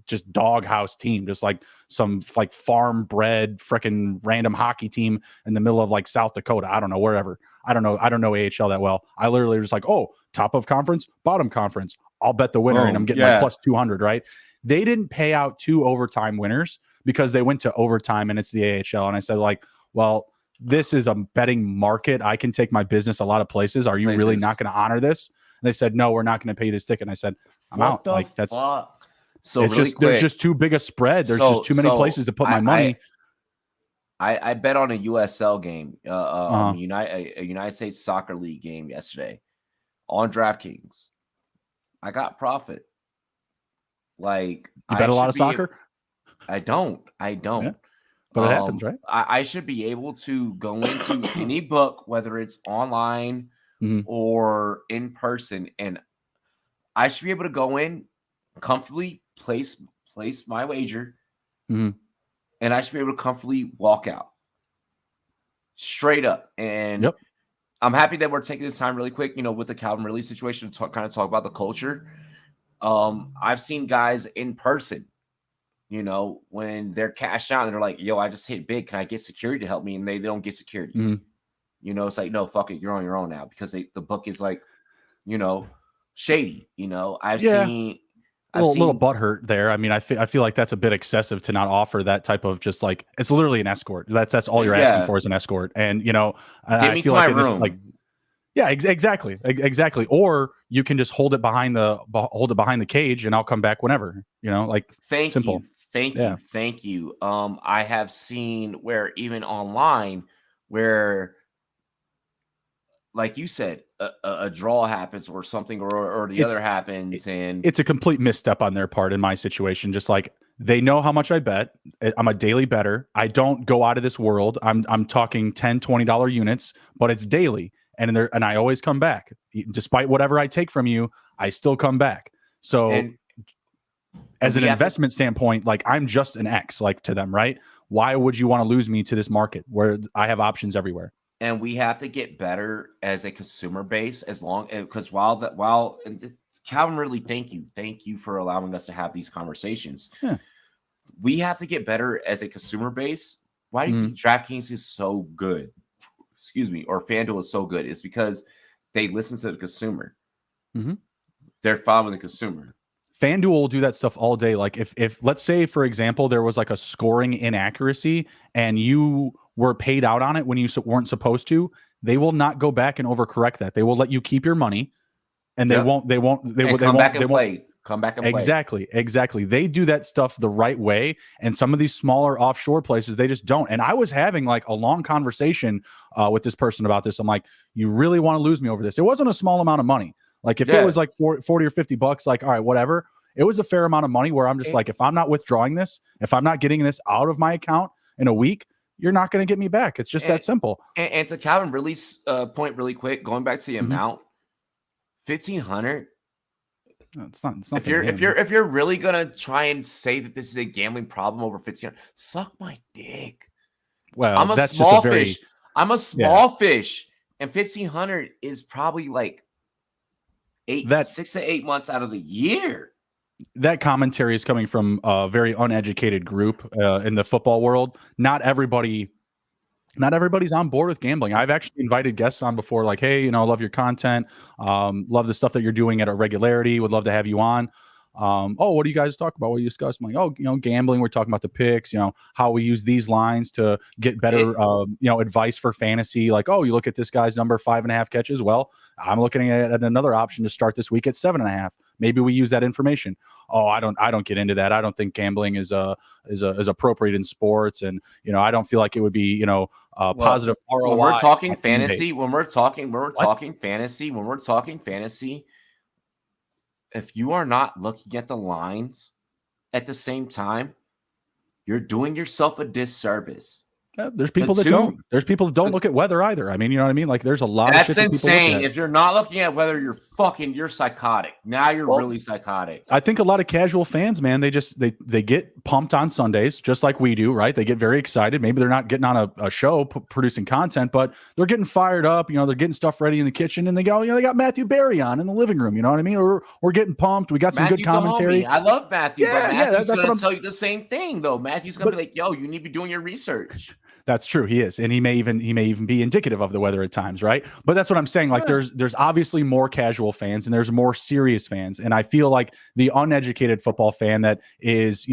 just doghouse team, just like some like farm bred freaking random hockey team in the middle of like South Dakota. I don't know, wherever. I don't know AHL that well. I literally was like, oh, top of conference, bottom conference. I'll bet the winner, and I'm getting like plus 200, right? They didn't pay out 2 overtime winners because they went to overtime and it's the AHL. And I said, like, well, this is a betting market. I can take my business a lot of places. Are you really not going to honor this? And they said, no, we're not going to pay you this ticket. And I said, I'm out. Like that's so it's really just quick. There's just too big a spread. There's just too many places to put my money. I bet on a USL game, a United States Soccer League game yesterday on DraftKings. I got profit. Like you bet a lot of soccer? I don't. Yeah. But it happens, right? I should be able to go into any book, whether it's online or in person, and I should be able to go in comfortably, place my wager, and I should be able to comfortably walk out straight up. And I'm happy that we're taking this time really quick, with the Calvin Ridley situation to kind of talk about the culture. I've seen guys in person, when they're cashed out and they're like, yo, I just hit big. Can I get security to help me? And they don't get security. It's like, no, fuck it. You're on your own now because the book is like, shady. I've seen a little butthurt there. I mean, I feel like that's a bit excessive to not offer that type of just like, it's literally an escort. That's all you're asking for is an escort. And, I feel like my room. Exactly. Or you can just hold it behind the cage and I'll come back whenever, simple. Thank you. I have seen where even online where, like you said, a draw happens or something or the other happens, and it's a complete misstep on their part in my situation. Just like they know how much I bet. I'm a daily better. I don't go out of this world. I'm talking $10, $20 units, but it's daily. And I always come back. Despite whatever I take from you, I still come back. So as an investment standpoint, like I'm just an X like to them, right? Why would you want to lose me to this market where I have options everywhere? And we have to get better as a consumer base because Calvin, really thank you for allowing us to have these conversations. Yeah. We have to get better as a consumer base. Why do you think DraftKings is so good? Or FanDuel is so good? It's because they listen to the consumer. They're following the consumer. FanDuel will do that stuff all day. Like if let's say, for example, there was like a scoring inaccuracy and you were paid out on it when you weren't supposed to, they will not go back and overcorrect that. They will let you keep your money, and they won't come back and play. Exactly. They do that stuff the right way, and some of these smaller offshore places, they just don't. And I was having like a long conversation with this person about this. I'm like, you really want to lose me over this? It wasn't a small amount of money. Like if it was like 40 or $50, like, all right, whatever. It was a fair amount of money where I'm just like, if I'm not withdrawing this, if I'm not getting this out of my account in a week, you're not going to get me back. It's just that simple. And to Calvin Ridley's point really quick, going back to the amount, 1,500. It's not if you're really gonna try and say that this is a gambling problem over 1,500, suck my dick. Well, I'm a small fish. I'm a small fish, and 1,500 is probably like 6 to 8 months out of the year. That commentary is coming from a very uneducated group in the football world. Not everybody's on board with gambling. I've actually invited guests on before, like, hey, love your content, love the stuff that you're doing at a regularity, would love to have you on. What do you guys talk about? What do you discuss? I'm like, gambling. We're talking about the picks, how we use these lines to get better, advice for fantasy. Like, you look at this guy's number, 5.5 catches. Well, I'm looking at another option to start this week at 7.5. maybe we use that information. Oh, I don't get into that. I don't think gambling is appropriate in sports, and I don't feel like it would be positive ROI. When we're talking fantasy, when we're talking fantasy, if you are not looking at the lines at the same time, you're doing yourself a disservice. There's people that don't. There's people that don't look at weather either. I mean, you know what I mean? Like, there's a lot of shit that people look at. That's insane. If you're not looking at weather, you're psychotic. Now you're really psychotic. I think a lot of casual fans, man, they get pumped on Sundays, just like we do, right? They get very excited. Maybe they're not getting on a show producing content, but they're getting fired up. They're getting stuff ready in the kitchen, and they go, they got Matthew Berry on in the living room. You know what I mean? We're getting pumped. We got some good commentary. I love Matthew. Yeah, but Matthew's going to tell you the same thing, though. Matthew's going to be like, yo, you need to be doing your research. That's true. He is. And he may even be indicative of the weather at times, right? But that's what I'm saying. Like, there's obviously more casual fans and there's more serious fans. And I feel like the uneducated football fan that is,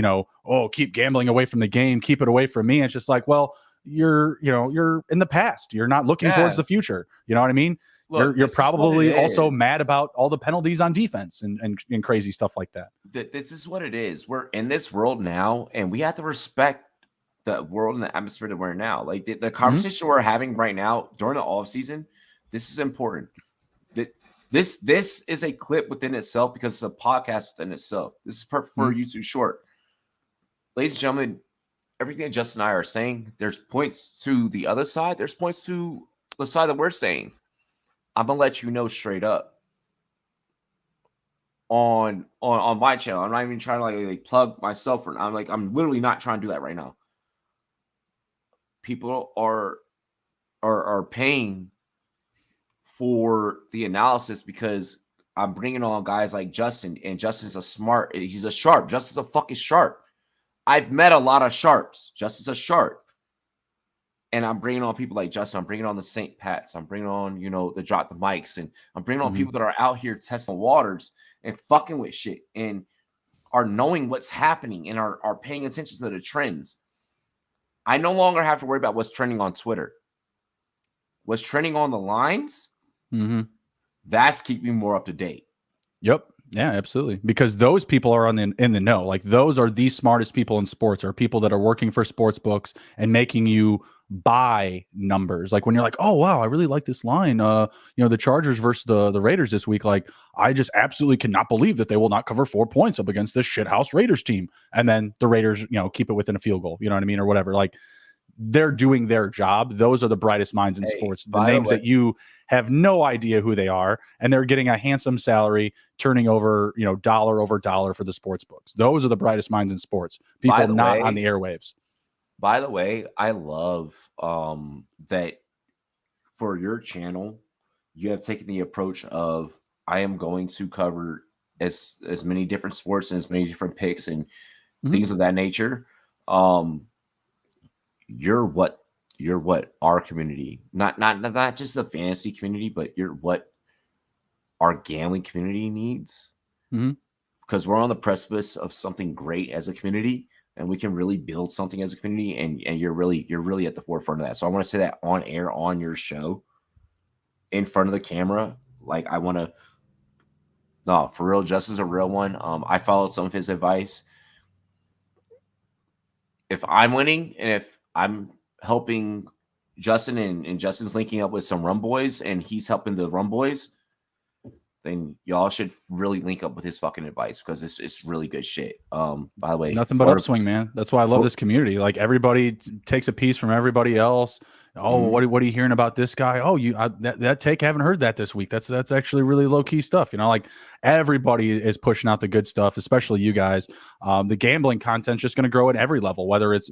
keep gambling away from the game, keep it away from me. It's just like, well, you're in the past. You're not looking towards the future. You know what I mean? Look, you're probably also mad about all the penalties on defense and crazy stuff like that. This is what it is. We're in this world now, and we have to respect the world and the atmosphere that we're in now. Like, the conversation we're having right now during the offseason, this is important. This is a clip within itself because it's a podcast within itself. This is perfect for YouTube Short. Ladies and gentlemen, everything that Justin and I are saying, there's points to the other side. There's points to the side that we're saying. I'm going to let you know straight up on my channel. I'm not even trying to like plug myself. I'm literally not trying to do that right now. People are paying for the analysis because I'm bringing on guys like Justin, and Justin's he's a sharp. Justin's a fucking sharp. I've met a lot of sharps. Justin's a sharp. And I'm bringing on people like Justin. I'm bringing on the St. Pats. I'm bringing on, the Drop the Mics. And I'm bringing on people that are out here testing waters and fucking with shit and are knowing what's happening and are paying attention to the trends. I no longer have to worry about what's trending on Twitter. What's trending on the lines, that's keeping me more up to date. Yep. Yeah, absolutely. Because those people are in the know. Like, those are the smartest people in sports, are people that are working for sports books and making you buy numbers. Like, when you're like, oh, wow, I really like this line. The Chargers versus the Raiders this week. Like, I just absolutely cannot believe that they will not cover 4 points up against this shithouse Raiders team. And then the Raiders, keep it within a field goal. You know what I mean? Or whatever. Like, they're doing their job. Those are the brightest minds in sports. The names that you have no idea who they are, and they're getting a handsome salary, turning over, dollar over dollar for the sports books. Those are the brightest minds in sports. People not on the airwaves. By the way, I love that for your channel, you have taken the approach of, I am going to cover as many different sports and as many different picks and things of that nature. You're what our community, not just the fantasy community, but you're what our gambling community needs. Because we're on the precipice of something great as a community, and we can really build something as a community. And you're really at the forefront of that. So I want to say that on air, on your show, in front of the camera. Like, I want to, no, for real, Justin's a real one. I followed some of his advice. If I'm winning and if I'm helping Justin and Justin's linking up with some Rum Boys and he's helping the Rum Boys, then y'all should really link up with his fucking advice, because it's really good shit. By the way, nothing but upswing, man. That's why I love this community. Like, everybody takes a piece from everybody else. Oh, what are you hearing about this guy? Oh, that take, haven't heard that this week. That's actually really low key stuff. Like, everybody is pushing out the good stuff, especially you guys. The gambling content's just going to grow at every level, whether it's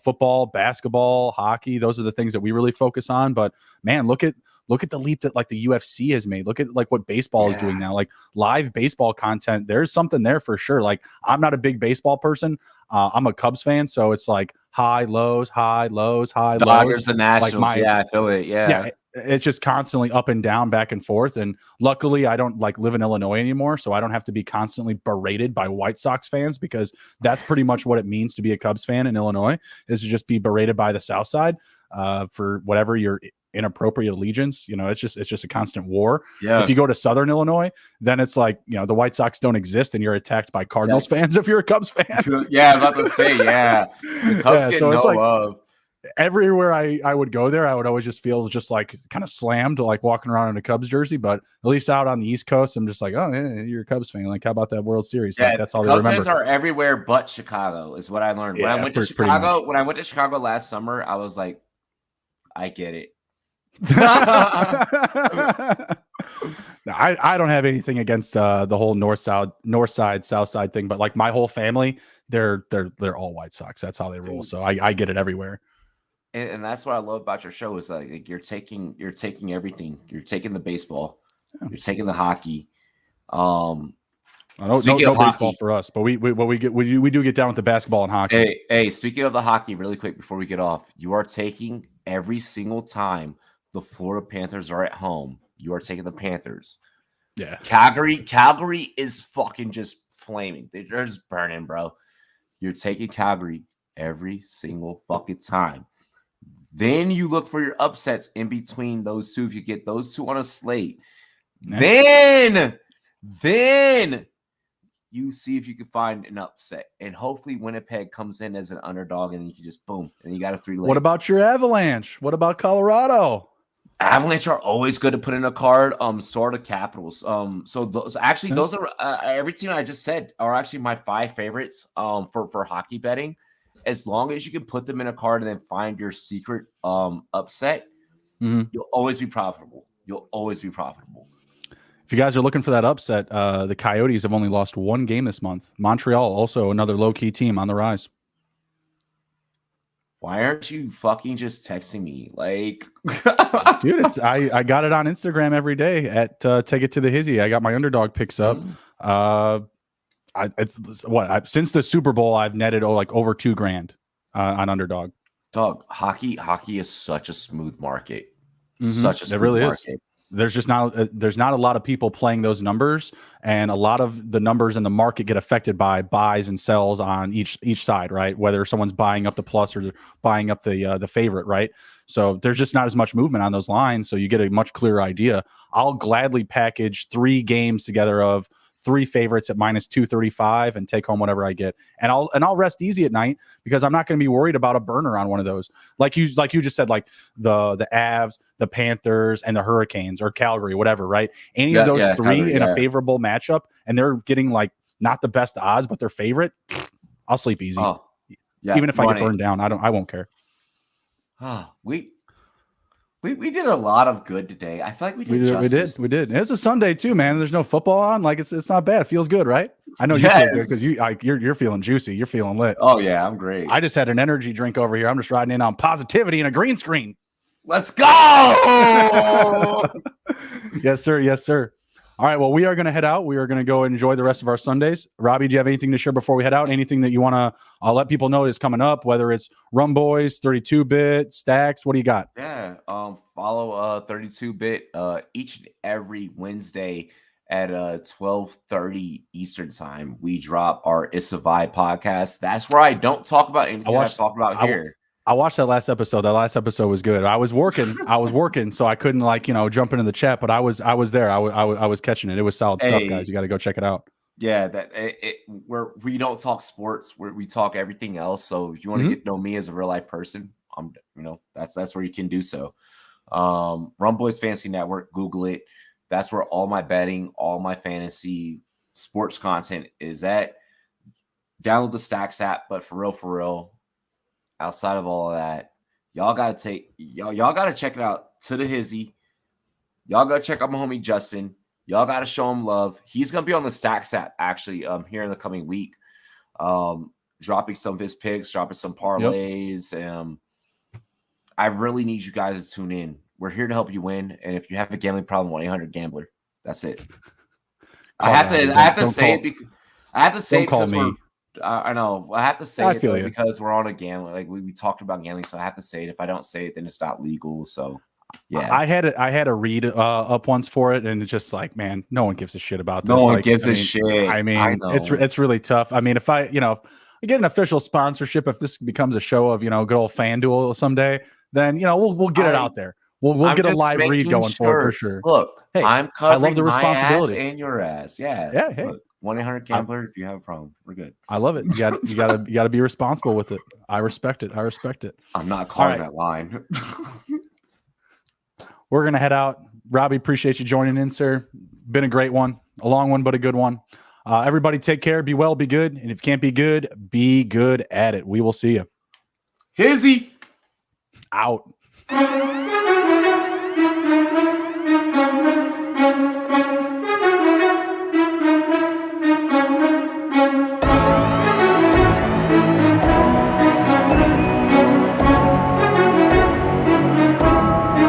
football, basketball, hockey. Those are the things that we really focus on. But man, look at the leap that like the UFC has made. Look at like what baseball is doing now, like live baseball content. There's something there for sure. Like, I'm not a big baseball person. I'm a Cubs fan. So it's like high lows, high lows, high Dodgers lows. And Nationals. Like I feel it. Yeah. It's just constantly up and down, back and forth. And luckily I don't live in Illinois anymore. So I don't have to be constantly berated by White Sox fans, because that's pretty much what it means to be a Cubs fan in Illinois, is to just be berated by the South Side for whatever your inappropriate allegiance. It's just a constant war. Yeah. If you go to Southern Illinois, then it's like, the White Sox don't exist and you're attacked by Cardinals fans if you're a Cubs fan. Yeah, I'm about to say, the Cubs get no love. Everywhere I would go there, I would always just feel just like kind of slammed, like walking around in a Cubs jersey. But at least out on the East Coast, I'm just like, oh, yeah, you're a Cubs fan. Like, how about that World Series? Yeah, like, that's all Cubs they remember. fans are everywhere but Chicago, is what I learned. When I went to Chicago last summer, I was like, I get it. No, I don't have anything against the whole north side, south side thing, but like my whole family, they're all White Sox. That's how they roll. So I get it everywhere. And that's what I love about your show is like you're taking everything. You're taking the baseball, you're taking the hockey. No baseball for us, but we do get down with the basketball and hockey. Hey, speaking of the hockey, really quick before we get off, you are taking every single time the Florida Panthers are at home. You are taking the Panthers. Yeah, Calgary is fucking just flaming. They're just burning, bro. You're taking Calgary every single fucking time. Then you look for your upsets in between those two. If you get those two on a slate, then you see if you can find an upset. And hopefully Winnipeg comes in as an underdog and you can just boom. And you got a 3 leg. What about your Avalanche? What about Colorado? Avalanche are always good to put in a card. So are the Capitals. So those are every team I just said are actually my 5 favorites for hockey betting. As long as you can put them in a card and then find your secret upset, you'll always be profitable. If you guys are looking for that upset, the Coyotes have only lost 1 game this month. Montreal, also another low-key team on the rise. Why aren't you fucking just texting me? Like, dude, I got it on Instagram every day at Take It to the Hizzy. I got my underdog picks up. Since the Super Bowl, I've netted over $2,000 on underdog. Dog, hockey is such a smooth market. It really is. There's not a lot of people playing those numbers, and a lot of the numbers in the market get affected by buys and sells on each side, right? Whether someone's buying up the plus or buying up the favorite, right? So there's just not as much movement on those lines, so you get a much clearer idea. I'll gladly package 3 games together of 3 favorites at -235 and take home whatever I get. And I'll rest easy at night because I'm not going to be worried about a burner on one of those. Like you just said, like the Avs, the Panthers, and the Hurricanes or Calgary, whatever, right? Any of those 3 in a favorable matchup, and they're getting like not the best odds, but they're favorite, I'll sleep easy. Even if I get burned down, I won't care. We did a lot of good today. I feel like we did. We did. It's a Sunday too, man. There's no football on. Like it's not bad. It feels good, right? I know you feel good because you're feeling juicy. You're feeling lit. Oh yeah, I'm great. I just had an energy drink over here. I'm just riding in on positivity and a green screen. Let's go. Yes, sir. Yes, sir. All right. Well, we are going to head out. We are going to go enjoy the rest of our Sundays. Robbie, do you have anything to share before we head out? Anything that you want to let people know is coming up, whether it's Rumboys, 32-bit, Stacks? What do you got? Yeah. Follow 32-bit each and every Wednesday at 12:30 Eastern time. We drop our It's a Vibe podcast. That's where I don't talk about anything I talk about here. I watched that last episode. That last episode was good. I was working, so I couldn't jump into the chat, but I was there. I was catching it. It was solid stuff, guys. You got to go check it out. Yeah, we don't talk sports. We talk everything else. So if you want to get to know me as a real life person, that's where you can do so. Rumboys Fantasy Network, Google it. That's where all my betting, all my fantasy sports content is at. Download the Stacks app, but for real. Outside of all of that, y'all gotta check it out to the Hizzy. Y'all gotta check out my homie Justin. Y'all gotta show him love. He's gonna be on the Stacks app actually here in the coming week. Dropping some of his picks, dropping some parlays. Yep. I really need you guys to tune in. We're here to help you win. And if you have a gambling problem, 1-800-GAMBLER. That's it. I have to say it because I know. I have to say it because we're on a gambling. Like we talked about gambling, so I have to say it. If I don't say it, then it's not legal. So yeah, I had a read up once for it, and it's just like, man, no one gives a shit about this. No one gives a shit. I mean, it's really tough. I mean, if I get an official sponsorship, if this becomes a show of good old FanDuel someday, then we'll get it out there. We'll I'm get a just live read making going forward for sure. Look, Hey, I'm I love covering the my ass responsibility. and your ass. Yeah. Yeah. Hey, Look, 1-800-Gambler. If you have a problem, we're good. I love it. You got to be responsible with it. I respect it. I'm not calling right. that line. We're gonna head out. Robbie, appreciate you joining in, sir. Been a great one, a long one, but a good one. Everybody, take care. Be well. Be good. And if you can't be good at it. We will see you. Hizzy Out.